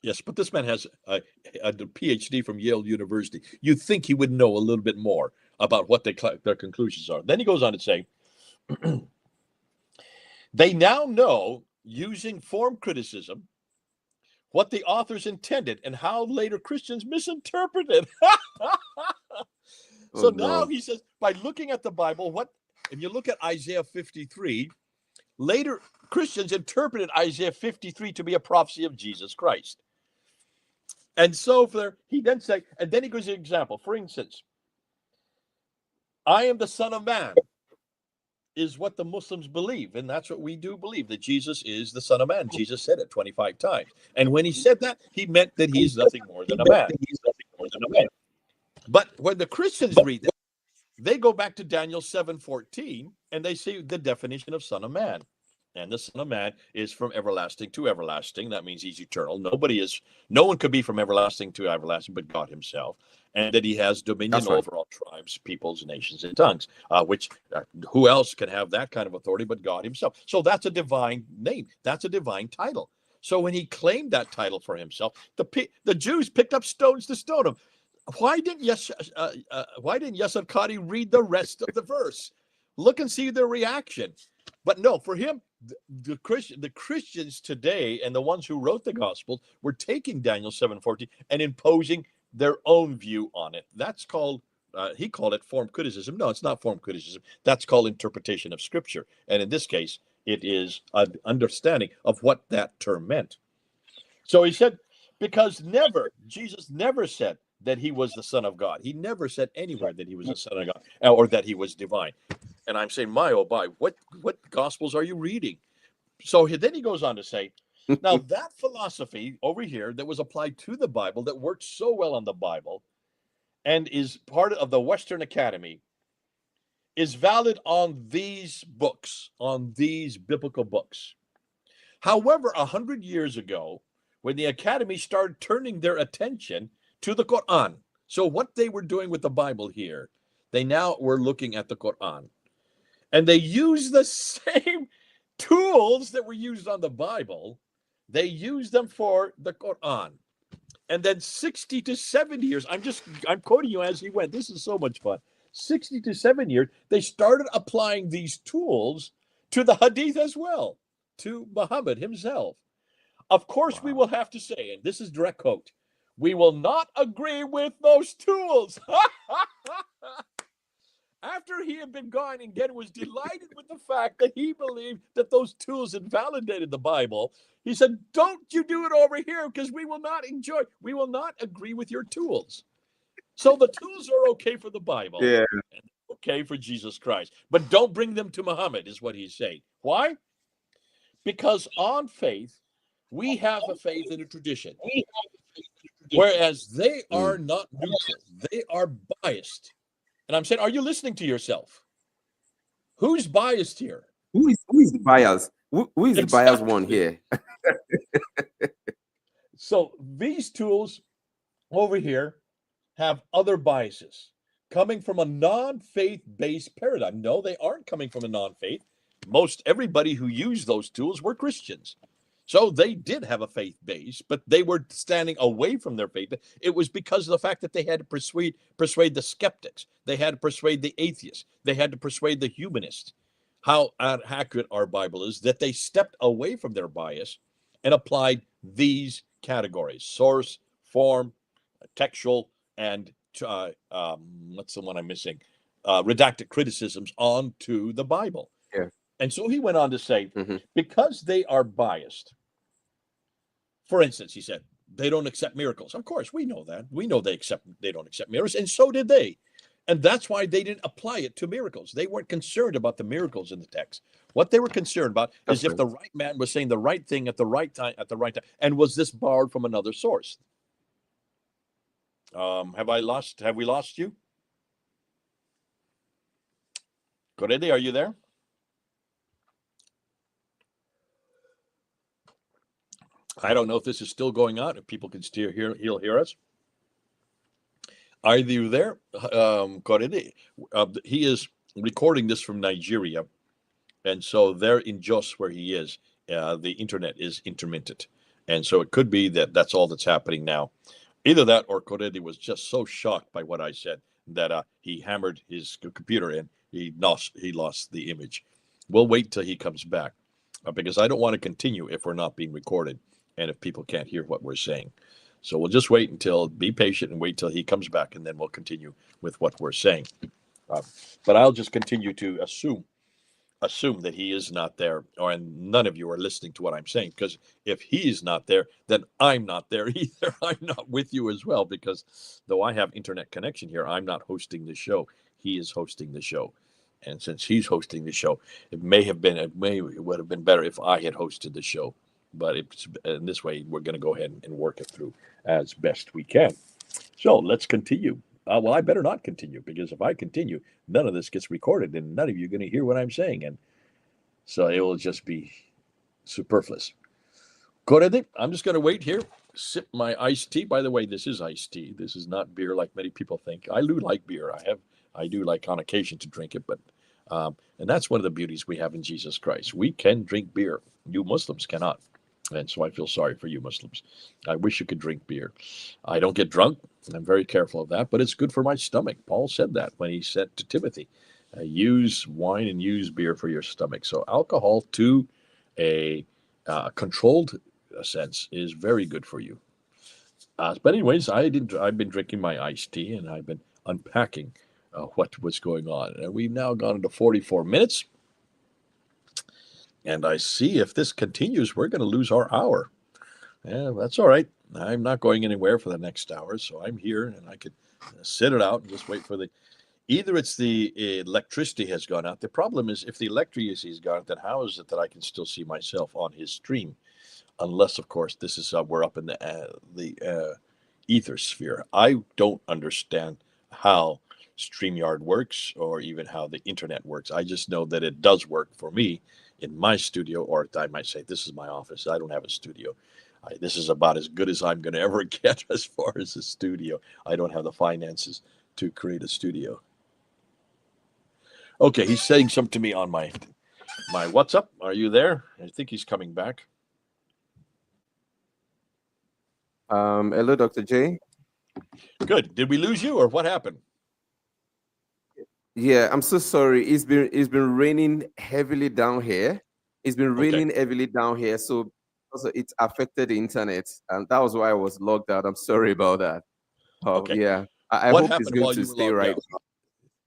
Yes, but this man has a PhD from Yale University. You'd think he would know a little bit more about what their conclusions are. Then he goes on to say, they now know, using form criticism, what the authors intended and how later Christians misinterpreted. So now he says, by looking at the Bible, if you look at Isaiah 53, later Christians interpreted Isaiah 53 to be a prophecy of Jesus Christ. And so he then says, and then he gives an example. For instance, I am the Son of Man is what the Muslims believe. And that's what we do believe, that Jesus is the Son of Man. Jesus said it 25 times. And when he said that, he meant that he's nothing more than a man. But when the Christians read that, they go back to Daniel 7:14, and they see the definition of Son of Man. And the Son of Man is from everlasting to everlasting. That means he's eternal. No one could be from everlasting to everlasting but God himself. And that he has dominion over all tribes, peoples, nations, and tongues, who else can have that kind of authority but God himself? So that's a divine name. That's a divine title. So when he claimed that title for himself, the Jews picked up stones to stone him. Why didn't Yasser Qadi read the rest of the verse? Look and see their reaction. But no, for him, the Christians today and the ones who wrote the Gospels were taking Daniel 7:14 and imposing their own view on it. That's called, he called it form criticism. No, it's not form criticism. That's called interpretation of Scripture. And in this case, it is an understanding of what that term meant. So he said, because Jesus never said that he was the Son of God. He never said anywhere that he was the Son of God or that he was divine. And I'm saying, my, oh, my, what Gospels are you reading? So then he goes on to say, Now, that philosophy over here that was applied to the Bible, that worked so well on the Bible, and is part of the Western Academy, is valid on these books, on these biblical books. However, 100 years ago, when the Academy started turning their attention to the Quran, so what they were doing with the Bible here, they now were looking at the Quran. And they used the same tools that were used on the Bible, they used them for the Quran. And then 60 to 70 years, I'm quoting you as he went. This is so much fun. 60 to 7 years, they started applying these tools to the Hadith as well, to Muhammad himself. Of course, we will have to say, and this is direct quote, we will not agree with those tools. After he had been gone, and again was delighted with the fact that he believed that those tools invalidated the Bible, he said, don't you do it over here, because we will not agree with your tools. So the tools are okay for the Bible, Yeah. and okay for Jesus Christ, but don't bring them to Muhammad, is what he's saying. Why? Because on faith, we have a faith in a tradition, whereas they are not neutral. They are biased. And I'm saying, are you listening to yourself? Who's biased here? Who is the bias? Who is the biased one here? So these tools over here have other biases coming from a non-faith-based paradigm. No, they aren't coming from a non-faith. Most everybody who used those tools were Christians. So they did have a faith base, but they were standing away from their faith. It was because of the fact that they had to persuade the skeptics. They had to persuade the atheists. They had to persuade the humanists how accurate our Bible is, that they stepped away from their bias and applied these categories: source, form, textual, and what's the one I'm missing? Redacted criticisms onto the Bible. Yeah. And so he went on to say, because they are biased, for instance, he said, they don't accept miracles. Of course, we know that. We know they don't accept miracles, and so did they. And that's why they didn't apply it to miracles. They weren't concerned about the miracles in the text. What they were concerned about is if the right man was saying the right thing at the right time, and was this borrowed from another source? Have we lost you? Correde, are you there? I don't know if this is still going on, if people can still hear us. Are you there? Correde, he is recording this from Nigeria. And so there in Jos, where he is, the internet is intermittent. And so it could be that that's all that's happening now. Either that, or Correde was just so shocked by what I said that he hammered his computer and he lost the image. We'll wait till he comes back, because I don't want to continue if we're not being recorded and if people can't hear what we're saying. So we'll just be patient and wait till he comes back, and then we'll continue with what we're saying. But I'll just continue to assume that he is not there, and none of you are listening to what I'm saying, because if he's not there, then I'm not there either. I'm not with you as well, because though I have internet connection here, I'm not hosting the show. He is hosting the show. And since he's hosting the show, it would have been better if I had hosted the show. But in this way, we're going to go ahead and work it through as best we can. So let's continue. Well, I better not continue, because if I continue, none of this gets recorded and none of you are going to hear what I'm saying. And so it will just be superfluous. Correde, I'm just going to wait here, sip my iced tea. By the way, this is iced tea. This is not beer like many people think. I do like beer. I do like on occasion to drink it, but and that's one of the beauties we have in Jesus Christ. We can drink beer. You Muslims cannot. And so I feel sorry for you Muslims. I wish you could drink beer. I don't get drunk. I'm very careful of that, but it's good for my stomach. Paul said that when he said to Timothy, use wine and use beer for your stomach. So alcohol, to a controlled sense, is very good for you. But anyways, I've been drinking my iced tea, and I've been unpacking what was going on. And we've now gone into 44 minutes. And I see if this continues, we're going to lose our hour. Yeah, that's all right. I'm not going anywhere for the next hour, so I'm here, and I could sit it out and just wait for either it's the electricity has gone out. The problem is, if the electricity has gone out, then how is it that I can still see myself on his stream? unless, of course, this is we're up in the ether sphere. I don't understand how StreamYard works or even how the internet works. I just know that it does work for me in my studio, or I might say this is my office. I don't have a studio. This is about as good as I'm going to ever get as far as a studio. I don't have the finances to create a studio. Okay, he's saying something to me on my WhatsApp. Are you there? I think he's coming back. Hello, Dr. J. Good. Did we lose you, or what happened? Yeah, I'm so sorry. It's been raining heavily down here. It's been raining heavily down here, so also it's affected the internet, and that was why I was logged out. I'm sorry about that. Oh, Okay. yeah. I What hope it's happened going while to you were stay logged right. out?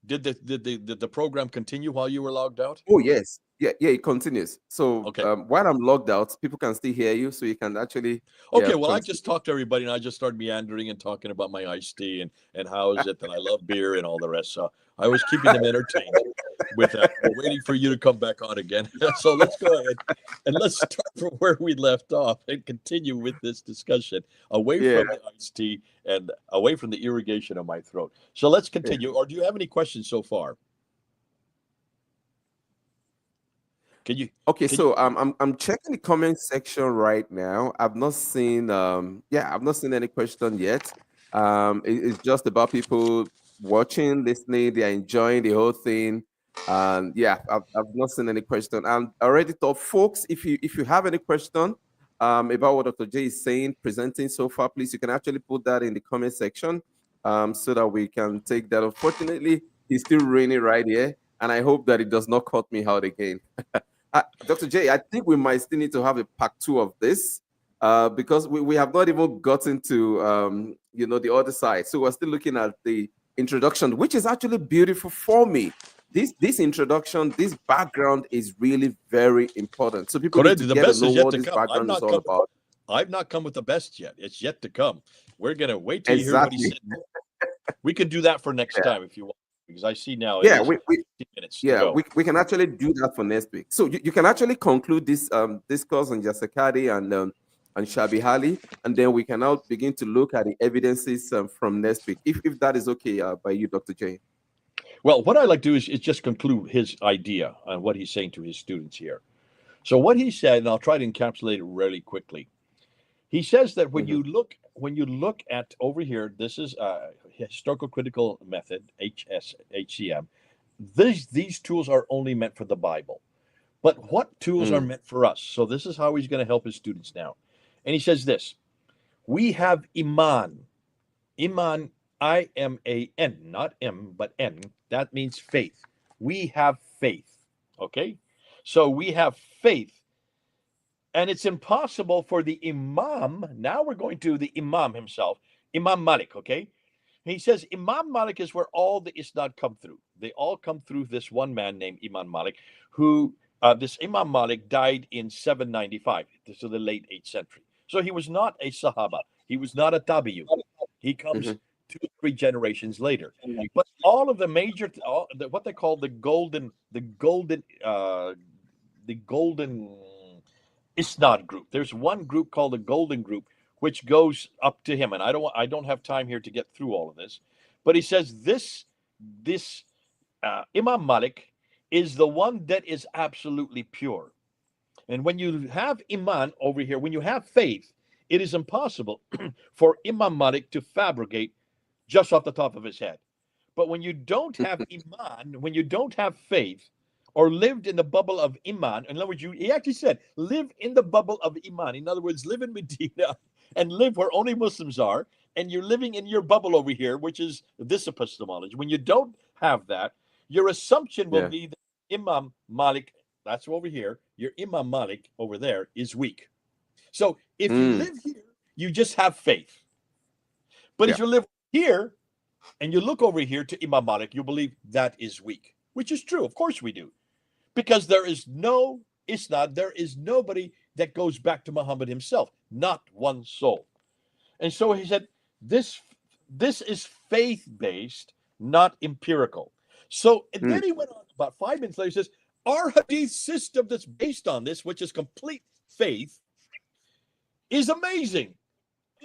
Did the program continue while you were logged out? Oh, yes. Yeah, it continues. So Okay. while I'm logged out, people can still hear you, so you can actually, Okay, well, I continue. just talked to everybody, and I just started meandering and talking about my iced tea and how is it that I love beer and all the rest. So I was keeping them entertained with that. We're waiting for you to come back on again. So let's go ahead and let's start from where we left off and continue with this discussion away Yeah. from the iced tea and away from the irrigation of my throat. So let's Yeah. continue. Or do you have any questions so far? Okay, Can so I'm checking the comment section right now. I've not seen any question yet. It's just about people watching, listening, they're enjoying the whole thing. And yeah, I've not seen any question. And I already thought, folks, if you have any question about what Dr. J is saying, presenting so far, please you can actually put that in the comment section so that we can take that. Unfortunately, it's still raining right here, and I hope that it does not cut me out again. Dr. J, I think we might still need to have a part two of this because we have not even gotten to the other side. So we're still looking at the introduction, which is actually beautiful for me. This introduction, this background is really very important. So people need Correct. to The get to best know is yet what to this come. background is all about. I've not come with the best yet. It's yet to come. We're gonna wait till you hear what he Exactly. said. We can do that for next Yeah. time if you want, because I see now Yeah, it is 15 minutes to yeah, go. we can actually do that for next week. So you can actually conclude this discourse on Jasekadi and Shabi Hali, and then we can now begin to look at the evidences from next week, if that is okay by you, Dr. J. Well, what I like to do is just conclude his idea on what he's saying to his students here. So what he said, and I'll try to encapsulate it really quickly. He says that when Mhm. you look at over here, this is a historical critical method, HCM. These tools are only meant for the Bible. But what tools are Mm. meant for us? So this is how he's going to help his students now. And he says this: we have Iman. Iman, I-M-A-N, not M, but N. That means faith. We have faith. Okay? So we have faith. And it's impossible for the Imam. Now we're going to the Imam himself, Imam Malik, okay? He says Imam Malik is where all the Isnad come through. They all come through this one man named Imam Malik, who this Imam Malik died in 795, so the late 8th century. So he was not a Sahaba. He was not a Tabi'u. He comes Mhm. 2 or 3 generations later. But all of the major, what they call the golden Isnad group. There's one group called the Golden Group, which goes up to him, and I don't have time here to get through all of this, but he says this Imam Malik is the one that is absolutely pure. And when you have Iman over here, when you have faith, it is impossible for Imam Malik to fabricate just off the top of his head. But when you don't have Iman, when you don't have faith, or lived in the bubble of Iman, in other words, he actually said, live in the bubble of Iman. In other words, live in Medina and live where only Muslims are, and you're living in your bubble over here, which is this epistemology. When you don't have that, your assumption will Yeah. be that Imam Malik, that's over here, your Imam Malik over there is weak. So if you Mm. live here, you just have faith. But Yeah. if you live here, and you look over here to Imam Malik, you believe that is weak, which is true. Of course we do. Because there is no Isnad, there is nobody that goes back to Muhammad himself, not one soul. And so he said, this is faith-based, not empirical. So and Mm. then he went on about 5 minutes later, he says, our hadith system that's based on this, which is complete faith, is amazing,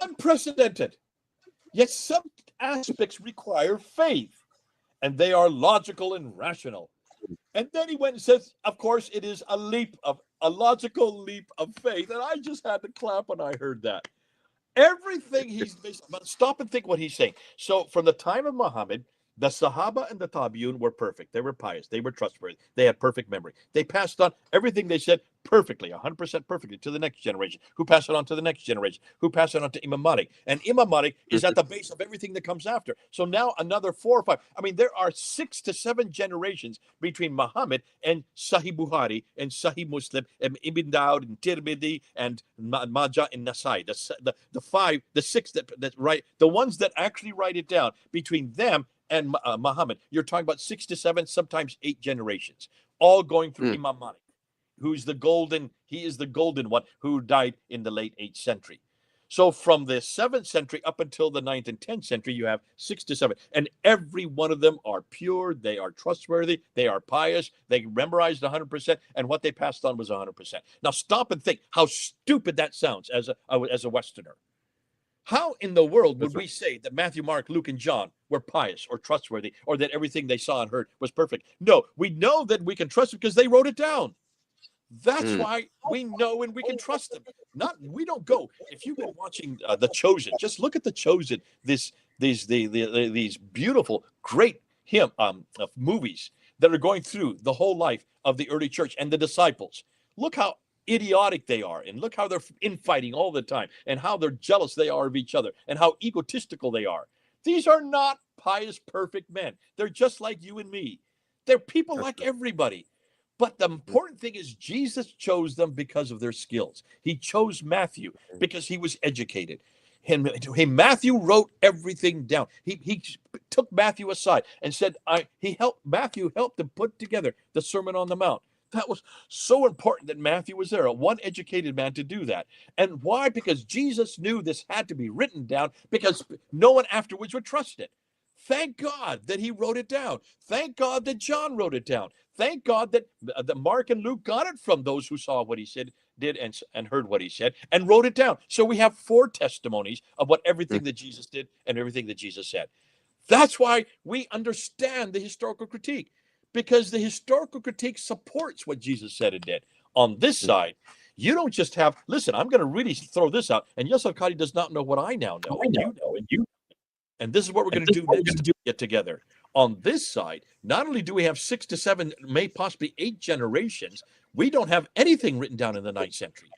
unprecedented. Yet some aspects require faith, and they are logical and rational. And then he went and says, of course, it is a logical leap of faith. And I just had to clap when I heard that. Everything he's but stop and think what he's saying. So from the time of Muhammad, the Sahaba and the Tabi'un were perfect. They were pious. They were trustworthy. They had perfect memory. They passed on everything they said perfectly, 100% perfectly to the next generation, who passed it on to the next generation, who passed it on to Imam Malik. And Imam Malik is at the base of everything that comes after. So now another 4 or 5. I mean, there are 6 to 7 generations between Muhammad and Sahih Bukhari and Sahih Muslim and Ibn Dawud and Tirmidhi and Majah and Nasai. The 5, the 6 that write, the ones that actually write it down between them and Muhammad, you're talking about 6 to 7, sometimes 8 generations, all going through Imam Malik, he is the golden one who died in the late 8th century. So from the 7th century up until the 9th and 10th century, you have 6 to 7. And every one of them are pure. They are trustworthy. They are pious. They memorized 100%. And what they passed on was 100%. Now stop and think how stupid that sounds as a Westerner. How in the world would we say that Matthew, Mark, Luke, and John were pious or trustworthy, or that everything they saw and heard was perfect? No, we know that we can trust them because they wrote it down. That's why we know and we can trust them. We don't go. If you've been watching The Chosen, just look at The Chosen. These beautiful, great movies that are going through the whole life of the early church and the disciples. Look how idiotic they are, and look how they're infighting all the time, and how they're jealous they are of each other, and how egotistical they are. These are not pious, perfect men. They're just like you and me. They're people like everybody. But the important thing is Jesus chose them because of their skills. He chose Matthew because he was educated. Matthew wrote everything down. He took Matthew aside and said, Matthew helped him put together the Sermon on the Mount. That was so important that Matthew was there, one educated man, to do that. And why? Because Jesus knew this had to be written down, because no one afterwards would trust it. Thank God that he wrote it down. Thank God that John wrote it down. Thank God that Mark and Luke got it from those who saw what he did and heard what he said and wrote it down. So we have 4 testimonies of what everything that Jesus did and everything that Jesus said. That's why we understand the historical critique, because the historical critique supports what Jesus said and did. On this side, you don't just have, listen, I'm going to really throw this out, and Yasser Qadhi does not know what I now know, and you know, and you. And this is what we're going to do next to get together. On this side, not only do we have 6 to 7, may possibly 8 generations, we don't have anything written down in the 9th century.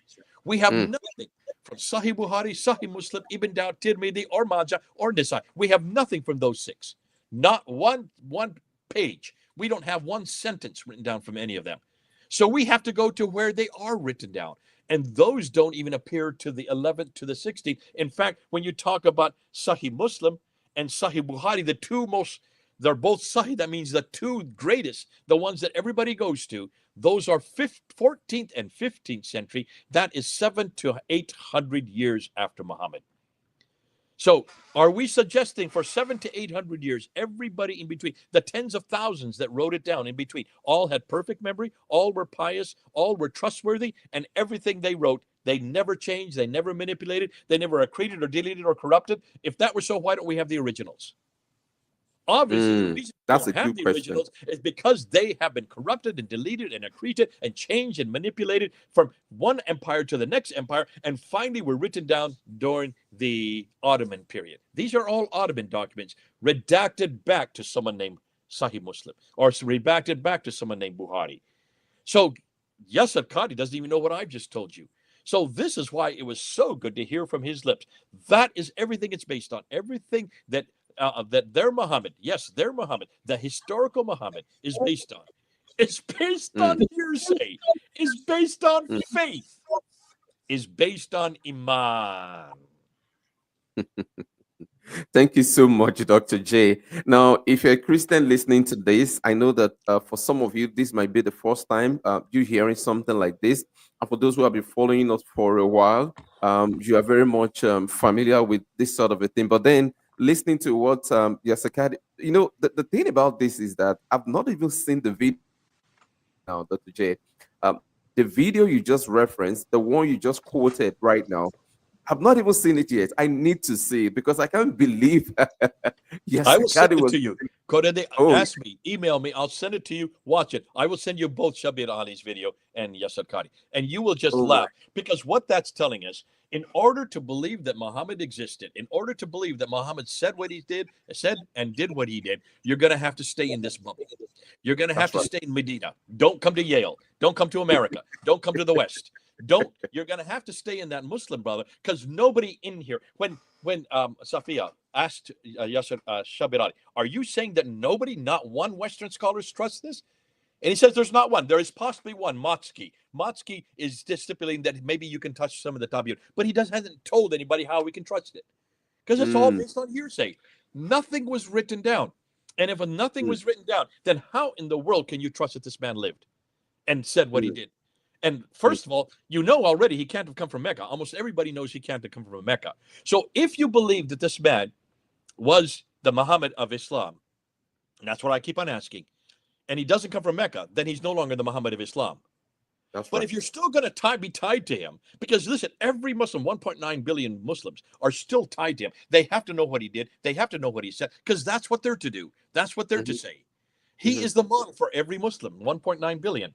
We have nothing from Sahih Bukhari, Sahih Muslim, Ibn Dawud, Tirmidhi, or Majah, or Nisai. We have nothing from those 6. Not one page. We don't have one sentence written down from any of them. So we have to go to where they are written down. And those don't even appear to the 11th to the 16th. In fact, when you talk about Sahih Muslim and Sahih Bukhari, they're both Sahih. That means the 2 greatest, the ones that everybody goes to, those are 14th and 15th century. That is 700 to 800 years after Muhammad. So are we suggesting for 700 to 800 years, everybody in between, the tens of thousands that wrote it down in between, all had perfect memory, all were pious, all were trustworthy, and everything they wrote, they never changed, they never manipulated, they never accreted or deleted or corrupted? If that were so, why don't we have the originals? Obviously, the reason we don't have the originals is because they have been corrupted and deleted and accreted and changed and manipulated from one empire to the next empire, and finally were written down during the Ottoman period. These are all Ottoman documents, redacted back to someone named Sahih Muslim, or redacted back to someone named Bukhari. So Yasser Qadhi doesn't even know what I've just told you. So this is why it was so good to hear from his lips. That is everything it's based on. Everything that their Muhammad, yes, their Muhammad, the historical Muhammad is based on. It's based on hearsay. It's based on faith. Is based on Iman. Thank you so much, Dr. J. Now, if you're a Christian listening to this, I know that for some of you, this might be the first time you hearing something like this. And for those who have been following us for a while, you are very much familiar with this sort of a thing. But then listening to what Yasser Qadhi, the thing about this is that I've not even seen the video now, Dr. J. The video you just referenced, the one you just quoted right now, I've not even seen it yet. I need to see it because I can't believe. Yes, I will send it was. to you. Korede, Oh, ask me, email me. I'll send it to you. Watch it. I will send you both Shabir Ali's video and Yasser Qadhi. And you will just oh my. laugh because what that's telling us, in order to believe that Muhammad existed, in order to believe that Muhammad said what he did, said and did what he did, you're going to have to stay in this bubble. You're going to have That's to right. stay in Medina. Don't come to Yale. Don't come to America. Don't come to the West. You're going to have to stay in that Muslim, brother, because nobody in here, when Safiya asked Yasser Shabir Ali, are you saying that nobody, not one Western scholars trust this? And he says there's not one. There is possibly one, Motsky. Motsky is just stipulating that maybe you can touch some of the tabi'un, but he hasn't told anybody how we can trust it because it's all Mm, based on hearsay. Nothing was written down. And if nothing mm, was written down, then how in the world can you trust that this man lived and said what he mm, did? And mm, first of all, you know already he can't have come from Mecca. Almost everybody knows he can't have come from Mecca. So if you believe that this man was the Muhammad of Islam, and that's what I keep on asking, and he doesn't come from Mecca, then he's no longer the Muhammad of Islam. that's But right. if you're still going to be tied to him, because listen, every Muslim, 1.9 billion Muslims, are still tied to him. They have to know what he did. They have to know what he said, because that's what they're to do. That's what they're to Mhm, say. He mhm, is the model for every Muslim, 1.9 billion.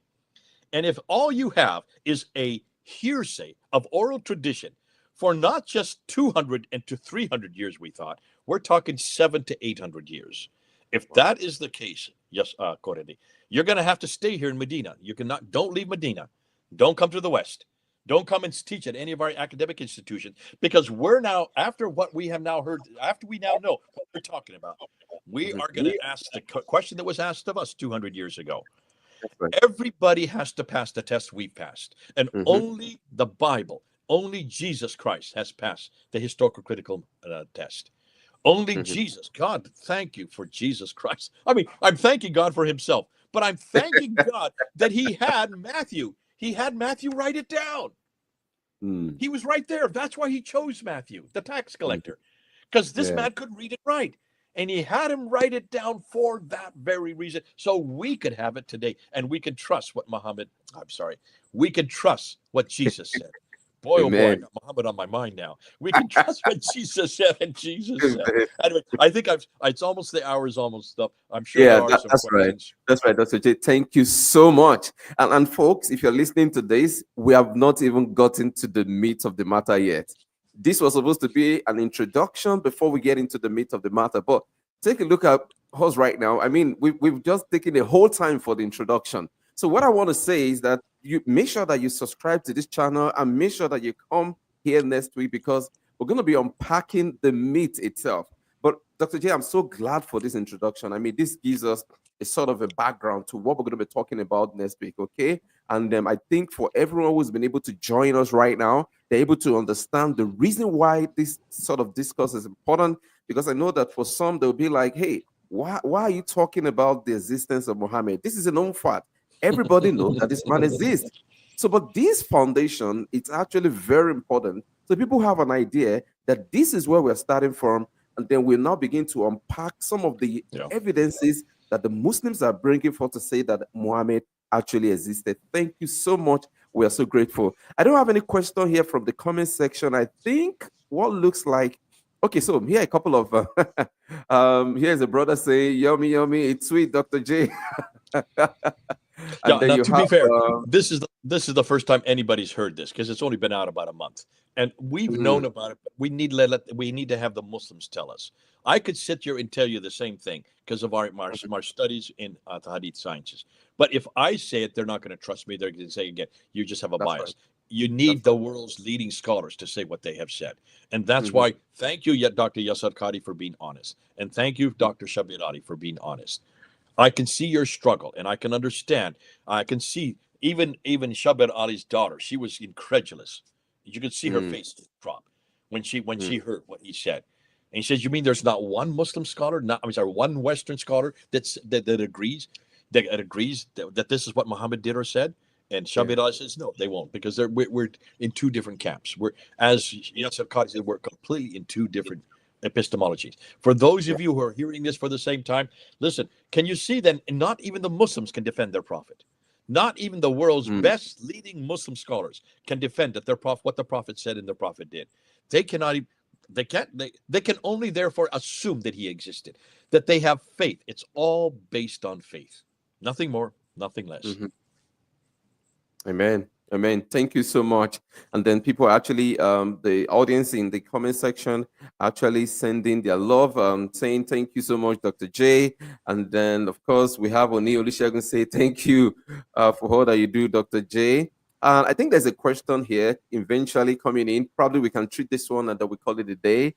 And if all you have is a hearsay of oral tradition for not just 200 and to 300 years, we thought, we're talking 700 to 800 years. If wow. that is the case, yes, Koredi, you're going to have to stay here in Medina. You cannot, don't leave Medina. Don't come to the West. Don't come and teach at any of our academic institutions because we're now, after what we have now heard, after we now know what we're talking about, we Mhm, are going to ask the question that was asked of us 200 years ago. that's right. Everybody has to pass the test we've passed. And Mhm, only the Bible, only Jesus Christ has passed the historical critical test. Only mhm. Jesus. God, thank you for Jesus Christ. I mean, I'm thanking God for himself, but I'm thanking God that he had Matthew. He had Matthew write it down. Mm, He was right there. That's why he chose Matthew, the tax mm, collector, because this yeah. man couldn't read it right. And he had him write it down for that very reason. So we could have it today and we can trust what we can trust what Jesus said. Boy, oh boy, I Amen. got Muhammad on my mind now. We can trust what Jesus said and Jesus said. Amen. Anyway, it's almost, the hour is almost up. I'm sure Yeah, there are some that's right. questions. That's right, Dr. J. Thank you so much. And folks, if you're listening to this, we have not even gotten to the meat of the matter yet. This was supposed to be an introduction before we get into the meat of the matter. But take a look at us right now. I mean, we've just taken the whole time for the introduction. So what I want to say is that you make sure that you subscribe to this channel and make sure that you come here next week because we're going to be unpacking the meat itself. But Dr. J, I'm so glad for this introduction. I mean, this gives us a sort of a background to what we're going to be talking about next week, okay? And I think for everyone who's been able to join us right now, they're able to understand the reason why this sort of discourse is important. Because I know that for some, they'll be like, hey, why are you talking about the existence of Muhammad? This is a known fact. Everybody knows that this man exists. So, but this foundation, it's actually very important. So people have an idea that this is where we're starting from, and then we'll now begin to unpack some of the Yeah. evidences that the Muslims are bringing forth to say that Muhammad actually existed. Thank you so much. We are so grateful. I don't have any question here from the comment section. I think what looks like, okay, so here are a couple of, here's a brother saying, yummy, yummy, it's sweet, Dr. J. Yeah. And then Now, you to be have, fair, this is the first time anybody's heard this because it's only been out about a month, and we've mm, known about it. But we need to have the Muslims tell us. I could sit here and tell you the same thing because of our studies in the Hadith sciences. But if I say it, they're not going to trust me. They're going to say again, you just have a that's right. bias. You That's need the world's leading scholars to say what they have said, and right. that's Mhm, why. Thank you, yet Dr. Yasar Qadhi, for being honest, and thank you, Dr. Shabir Ali, for being honest. I can see your struggle and I can understand. I can see even Shabir Ali's daughter. She was incredulous. You could see her mm, face drop when she mm, heard what he said. And he says, "You mean there's not one Muslim scholar, one Western scholar that agrees that this is what Muhammad did or said?" And yeah. Shabir Ali says, "No, they won't because we're in two different camps. We're, as Yasser Qadhi said, we're completely in two different epistemologies. For those Yeah. of you who are hearing this for the same time, listen, can you see then not even the Muslims can defend their prophet? Not even the world's Mm, best leading Muslim scholars can defend that what the prophet said and their prophet did. They cannot even, they can only therefore assume that he existed, that they have faith. It's all based on faith. Nothing more, nothing less. Mhm. Amen. Amen. Thank you so much. And then people actually, the audience in the comment section actually sending their love, saying thank you so much, Dr. J. And then, of course, we have Oni Olusegun say thank you for all that you do, Dr. J. I think there's a question here eventually coming in. Probably we can treat this one and then we call it a day.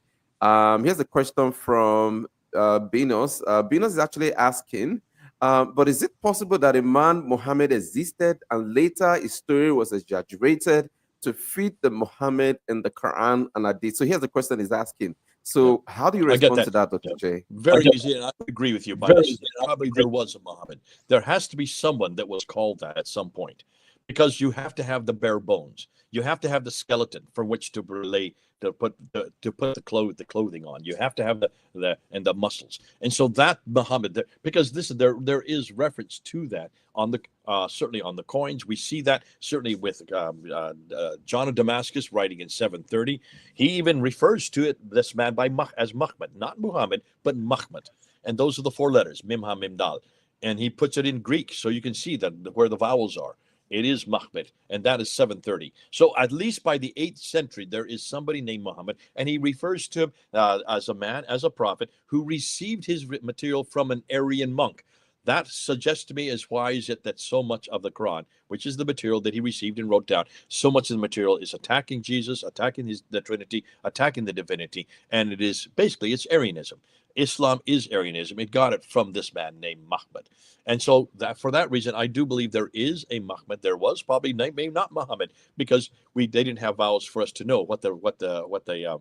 Here's a question from Binos. Binos is actually asking, but is it possible that a man, Muhammad, existed and later his story was exaggerated to fit the Muhammad in the Quran and Hadith? So here's the question he's asking. So how do you I get respond that. to that, Dr. Yeah. J? Very easy, and I would agree with you. Probably there was a Muhammad. There has to be someone that was called that at some point, because you have to have the bare bones. You have to have the skeleton from which to relay to put the clothing on. You have to have the muscles, and so that Muhammad, because there is reference to that on the certainly on the coins. We see that certainly with John of Damascus writing in 730. He even refers to it, this man, as Muhammad, not Muhammad, but Muhammad, and those are the four letters, Mimha Mimdal, and he puts it in Greek so you can see that where the vowels are. It is Muhammad, and that is 730. So at least by the 8th century, there is somebody named Muhammad, and he refers to him as a man, as a prophet, who received his material from an Aryan monk. That suggests to me is why is it that so much of the Quran, which is the material that he received and wrote down, so much of the material is attacking Jesus, attacking the Trinity, attacking the divinity, and it is basically it's Arianism. Islam is Arianism. It got it from this man named Muhammad. And so that for that reason, I do believe there is a Muhammad. There was probably maybe not Muhammad, because they didn't have vowels for us to know what the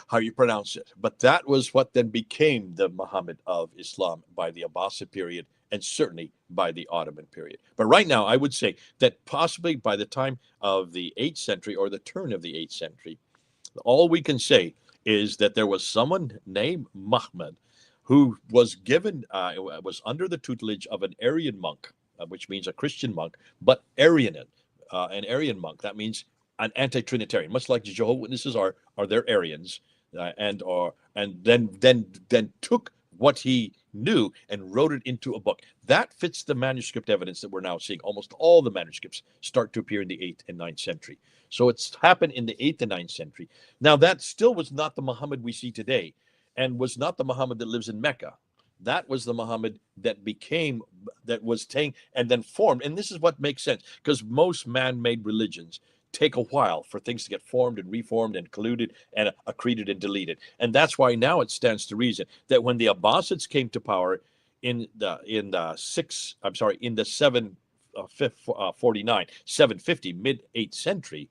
how you pronounce it. But that was what then became the Muhammad of Islam by the Abbasid period, and certainly by the Ottoman period. But right now, I would say that possibly by the time of the 8th century or the turn of the 8th century, all we can say is that there was someone named Muhammad who was given, was under the tutelage of an Arian monk, which means a Christian monk, but an Arian monk. That means an anti-Trinitarian, much like the Jehovah's Witnesses are they're Arians, and then took what he knew and wrote it into a book. That fits the manuscript evidence that we're now seeing. Almost all the manuscripts start to appear in the 8th and 9th century. So it's happened in the 8th and 9th century. Now, that still was not the Muhammad we see today, and was not the Muhammad that lives in Mecca. That was the Muhammad that was taken and then formed. And this is what makes sense, because most man-made religions take a while for things to get formed and reformed and colluded and accreted and deleted. And that's why now it stands to reason that when the Abbasids came to power in the 750 mid 8th century,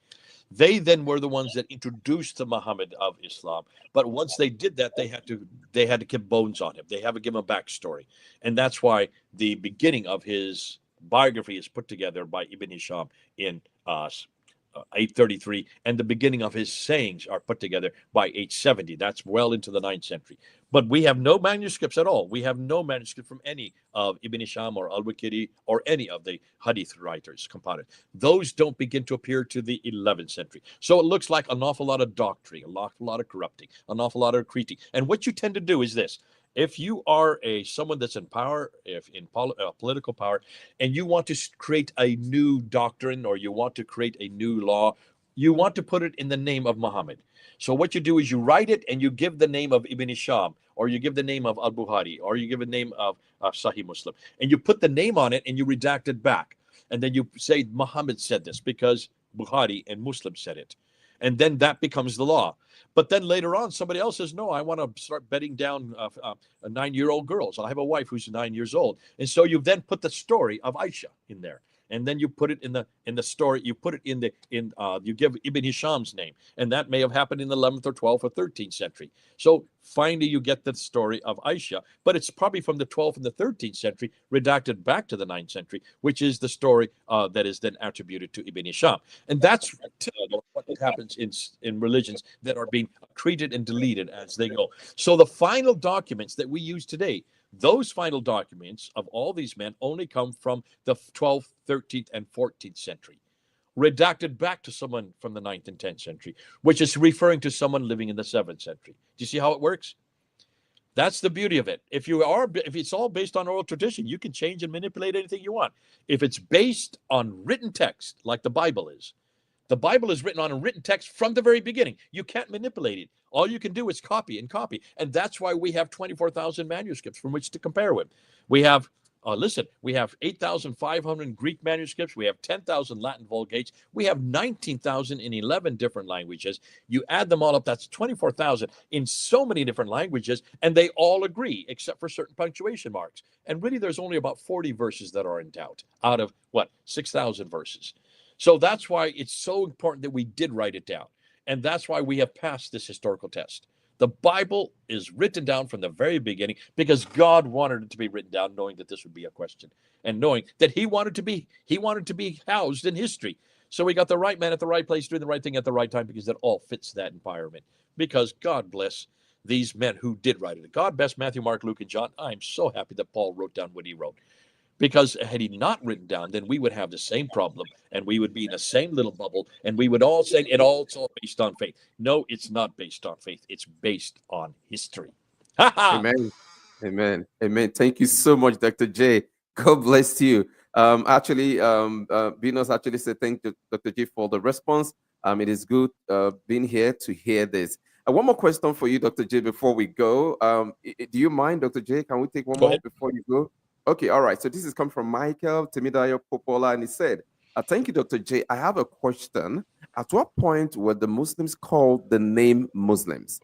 they then were the ones that introduced the Muhammad of Islam. But once they did that, they had to keep bones on him. They have to give him a backstory, and that's why the beginning of his biography is put together by Ibn Hisham in 833, and the beginning of his sayings are put together by 870. That's well into the 9th century. But we have no manuscripts at all. We have no manuscript from any of Ibn Hisham or Al-Waqidi or any of the Hadith writers compounded. Those don't begin to appear to the 11th century. So it looks like an awful lot of doctrine, an awful lot of corrupting, an awful lot of creating. And what you tend to do is this. If you are someone that's in power, political power, and you want to create a new doctrine or you want to create a new law, you want to put it in the name of Muhammad. So what you do is you write it and you give the name of Ibn Hisham, or you give the name of Al-Bukhari, or you give a name of Sahih Muslim, and you put the name on it and you redact it back. And then you say Muhammad said this because Bukhari and Muslim said it. And then that becomes the law. But then later on, somebody else says, no, I want to start bedding down 9-year-old girls. I have a wife who's 9 years old. And so you then put the story of Aisha in there. And then you put it in the story, you put it you give Ibn Hisham's name. And that may have happened in the 11th or 12th or 13th century. So finally you get the story of Aisha, but it's probably from the 12th and the 13th century, redacted back to the 9th century, which is the story that is then attributed to Ibn Hisham. And that's what happens in religions that are being accreted and deleted as they go. So the final documents that we use today, those final documents of all these men only come from the 12th, 13th, and 14th century. redacted back to someone from the 9th and 10th century, which is referring to someone living in the 7th century. Do you see how it works? That's the beauty of it. If it's all based on oral tradition, you can change and manipulate anything you want. If it's based on written text, like the Bible is written on a written text from the very beginning. You can't manipulate it. All you can do is copy and copy. And that's why we have 24,000 manuscripts from which to compare with. We have, we have 8,500 Greek manuscripts. We have 10,000 Latin Vulgates. We have 19,000 in 11 different languages. You add them all up, that's 24,000 in so many different languages, and they all agree, except for certain punctuation marks. And really, there's only about 40 verses that are in doubt out of, 6,000 verses. So that's why it's so important that we did write it down. And that's why we have passed this historical test. The Bible is written down from the very beginning because God wanted it to be written down, knowing that this would be a question and knowing that he wanted to be housed in history. So we got the right man at the right place, doing the right thing at the right time, because that all fits that environment. Because God bless these men who did write it. God bless Matthew, Mark, Luke, and John. I'm so happy that Paul wrote down what he wrote. Because had he not written down, then we would have the same problem, and we would be in the same little bubble, and we would all say it's all based on faith. No, it's not based on faith. It's based on history. Amen. Amen. Amen. Thank you so much, Dr. J. God bless you. Venus actually said thank you, Dr. J, for the response. It is good being here to hear this. One more question for you, Dr. J, before we go. Do you mind, Dr. J? Can we take one more before you go? Okay, all right. So this is come from Michael Temidayo Popola, and he said, thank you, Dr. J. I have a question. At what point were the Muslims called the name Muslims?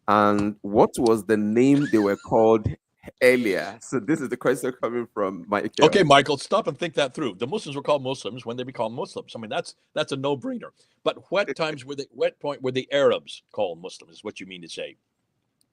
And what was the name they were called earlier? So this is the question coming from Michael. Okay, Michael, stop and think that through. The Muslims were called Muslims when they become Muslims. I mean, that's a no-brainer. But what point were the Arabs called Muslims, is what you mean to say?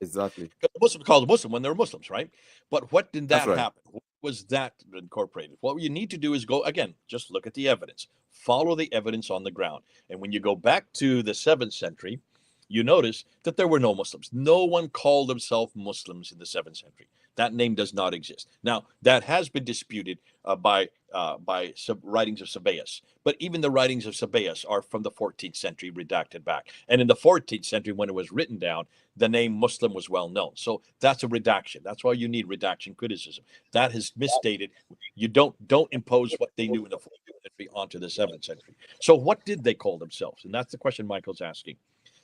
Exactly. The Muslims were called Muslim when they were Muslims, right? But what did that happen? What was that incorporated? What you need to do is go, again, just look at the evidence. Follow the evidence on the ground. And when you go back to the 7th century, you notice that there were no Muslims. No one called themselves Muslims in the 7th century. That name does not exist. Now, that has been disputed by writings of Sabaeus. But even the writings of Sabaeus are from the 14th century, redacted back. And in the 14th century, when it was written down, the name Muslim was well known. So that's a redaction. That's why you need redaction criticism. That is misstated. You don't impose what they knew in the 14th century onto the 7th century. So what did they call themselves? And that's the question Michael's asking.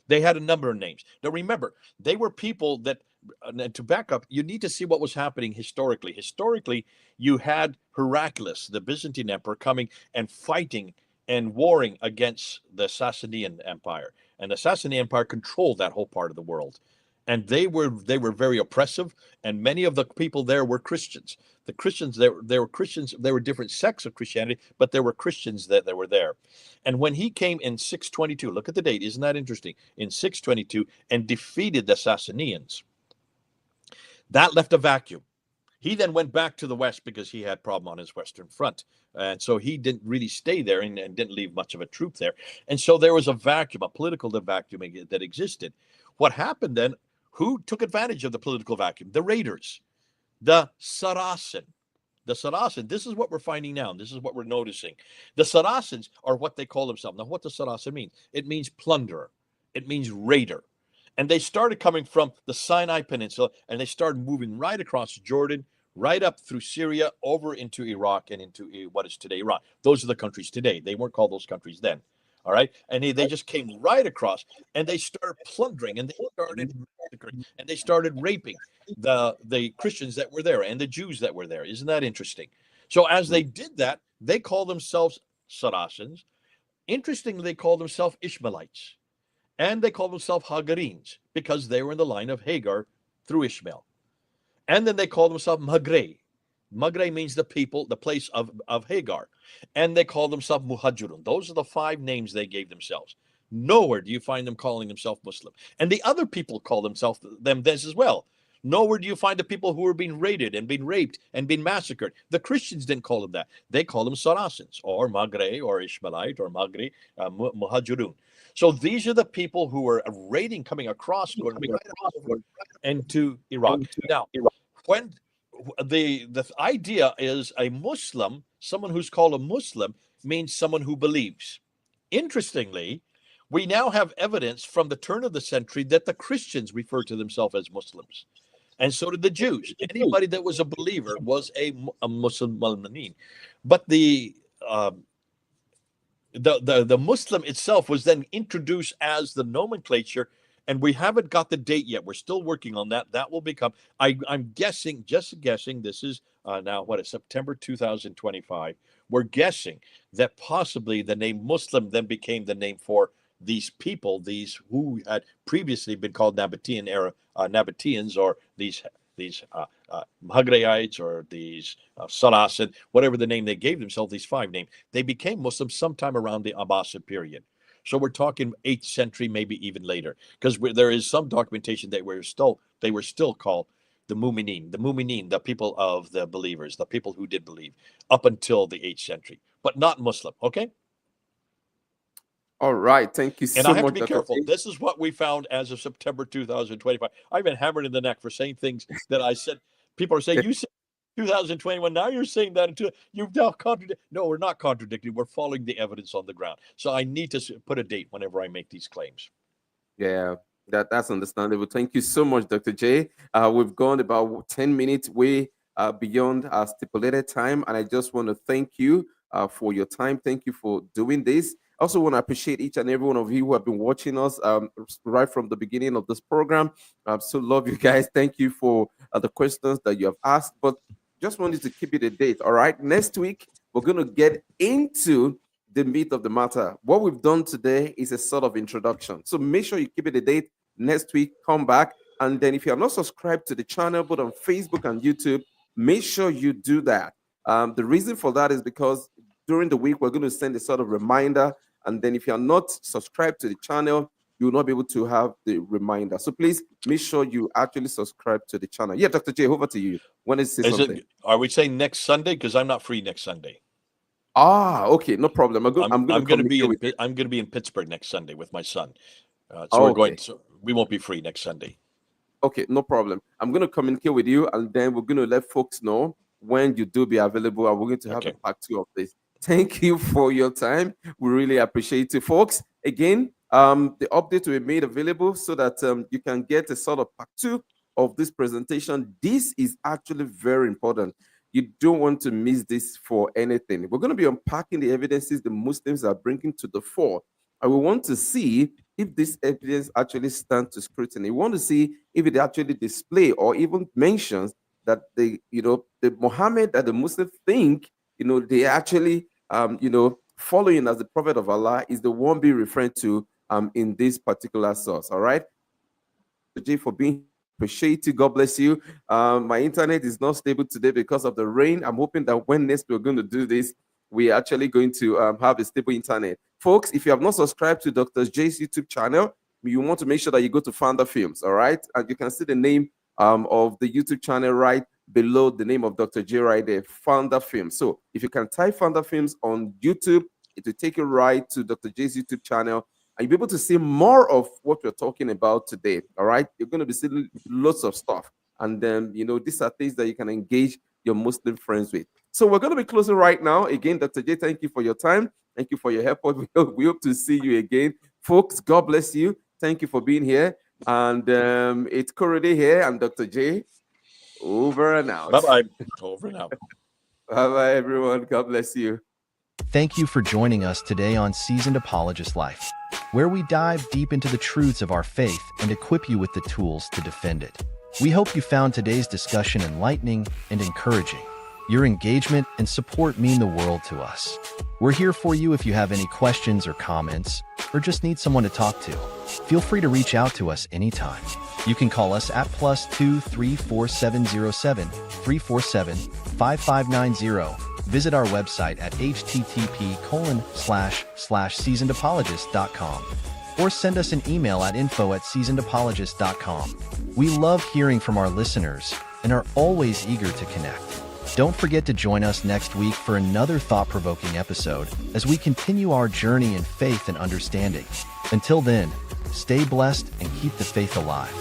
They had a number of names. Now, remember, they were people that, to back up, you need to see what was happening historically. Historically, you had Heraclius, the Byzantine emperor, coming and fighting and warring against the Sasanian Empire. And the Sasanian Empire controlled that whole part of the world. And they were very oppressive, and many of the people there were Christians. The Christians, they were Christians, there were different sects of Christianity, but there were Christians that were there. And when he came in 622, look at the date, isn't that interesting? In 622, and defeated the Sasanians, that left a vacuum. He then went back to the west because he had problem on his western front. And so he didn't really stay there and didn't leave much of a troop there. And so there was a vacuum, a political vacuum that existed. What happened then, who took advantage of the political vacuum? The raiders, the Saracen. The Saracen, this is what we're finding now. This is what we're noticing. The Saracens are what they call themselves. Now, what does Saracen mean? It means plunderer. It means raider. And they started coming from the Sinai Peninsula, and they started moving right across Jordan, right up through Syria, over into Iraq and into what is today Iran. Those are the countries today. They weren't called those countries then. All right. And they just came right across, and they started plundering, and they started massacring, and they started raping the Christians that were there and the Jews that were there. Isn't that interesting? So as they did that, they called themselves Saracens. Interestingly, they called themselves Ishmaelites, and they called themselves Hagarenes because they were in the line of Hagar through Ishmael. And then they called themselves Magre. Magre means the people, the place of Hagar. And they called themselves Muhajirun. Those are the 5 names they gave themselves. Nowhere do you find them calling themselves Muslim. And the other people call themselves this as well. Nowhere do you find the people who were being raided and being raped and being massacred. The Christians didn't call them that. They called them Saracens or Magre or Ishmaelite or Magre, Muhajirun. So these are the people who were raiding, coming across, going right over into Iraq. Now, when the idea is a Muslim, someone who's called a Muslim, means someone who believes. Interestingly, we now have evidence from the turn of the century that the Christians refer to themselves as Muslims. And so did the Jews. Anybody that was a believer was a Muslim. But the Muslim itself was then introduced as the nomenclature, and we haven't got the date yet. We're still working on that. That will become, I'm guessing, just guessing, this is now, September 2025. We're guessing that possibly the name Muslim then became the name for these people, these who had previously been called Nabateans, or these Maghreites, or these Saracen, whatever the name they gave themselves, these 5 names, they became Muslims sometime around the Abbasid period. So we're talking 8th century, maybe even later, because there is some documentation that they were still called the Mu'minin, the people of the believers, the people who did believe, up until the 8th century, but not Muslim. Okay. All right. Thank you so much. And I have to be careful. This is what we found as of September 2025. I've been hammered in the neck for saying things that I said. People are saying, you said 2021. Now you're saying that you've now contradicted. No, we're not contradicting. We're following the evidence on the ground. So I need to put a date whenever I make these claims. Yeah, that's understandable. Thank you so much, Dr. J. We've gone about 10 minutes way beyond our stipulated time. And I just want to thank you for your time. Thank you for doing this. I also want to appreciate each and every one of you who have been watching us right from the beginning of this program. I so love you guys. Thank you for the questions that you have asked. But just wanted to keep it a date. All right. Next week, we're going to get into the meat of the matter. What we've done today is a sort of introduction. So make sure you keep it a date. Next week, come back. And then if you are not subscribed to the channel, but on Facebook and YouTube, make sure you do that. The reason for that is because during the week, we're going to send a sort of reminder. And then if you're not subscribed to the channel, you will not be able to have the reminder. So please make sure you actually subscribe to the channel. Yeah, Dr. J, over to you. When is something? Are we saying next Sunday? Because I'm not free next Sunday. Okay, no problem. I'm going to be in Pittsburgh next Sunday with my son. So we won't be free next Sunday. Okay, no problem. I'm going to communicate with you, and then we're going to let folks know when you do be available, and we're going to have a part 2 of this. Thank you for your time. We really appreciate it, folks. Again, the update will be made available so that you can get a sort of part 2 of this presentation. This is actually very important. You don't want to miss this for anything. We're going to be unpacking the evidences the Muslims are bringing to the fore. And we want to see if this evidence actually stands to scrutiny. We want to see if it actually displays or even mentions that the Muhammad that the Muslims think, they actually, following as the prophet of Allah is the one being referred to in this particular source. All right. For being appreciate you. God bless you. My internet is not stable today because of the rain. I'm hoping that when next we're going to do this, we're actually going to have a stable internet. Folks, if you have not subscribed to Dr. J's YouTube channel, you want to make sure that you go to Founder Films, all right? And you can see the name of the YouTube channel right below the name of Dr. J right there, Founder Films. So if you can type Founder Films on YouTube, it will take you right to Dr. J's YouTube channel. And you'll be able to see more of what we're talking about today, all right? You're going to be seeing lots of stuff. And then, these are things that you can engage your Muslim friends with. So we're going to be closing right now. Again, Dr. J, thank you for your time. Thank you for your help. We hope to see you again. Folks, God bless you. Thank you for being here. And it's Korede here. I'm Dr. J. Over and out. Bye-bye. Over and out. Bye-bye, everyone. God bless you. Thank you for joining us today on Seasoned Apologist Life, where we dive deep into the truths of our faith and equip you with the tools to defend it. We hope you found today's discussion enlightening and encouraging. Your engagement and support mean the world to us. We're here for you if you have any questions or comments, or just need someone to talk to. Feel free to reach out to us anytime. You can call us at +2 34707 347 5590. Visit our website at http://seasonedapologist.com or send us an email at info@seasonedapologist.com. We love hearing from our listeners and are always eager to connect. Don't forget to join us next week for another thought-provoking episode as we continue our journey in faith and understanding. Until then, stay blessed and keep the faith alive.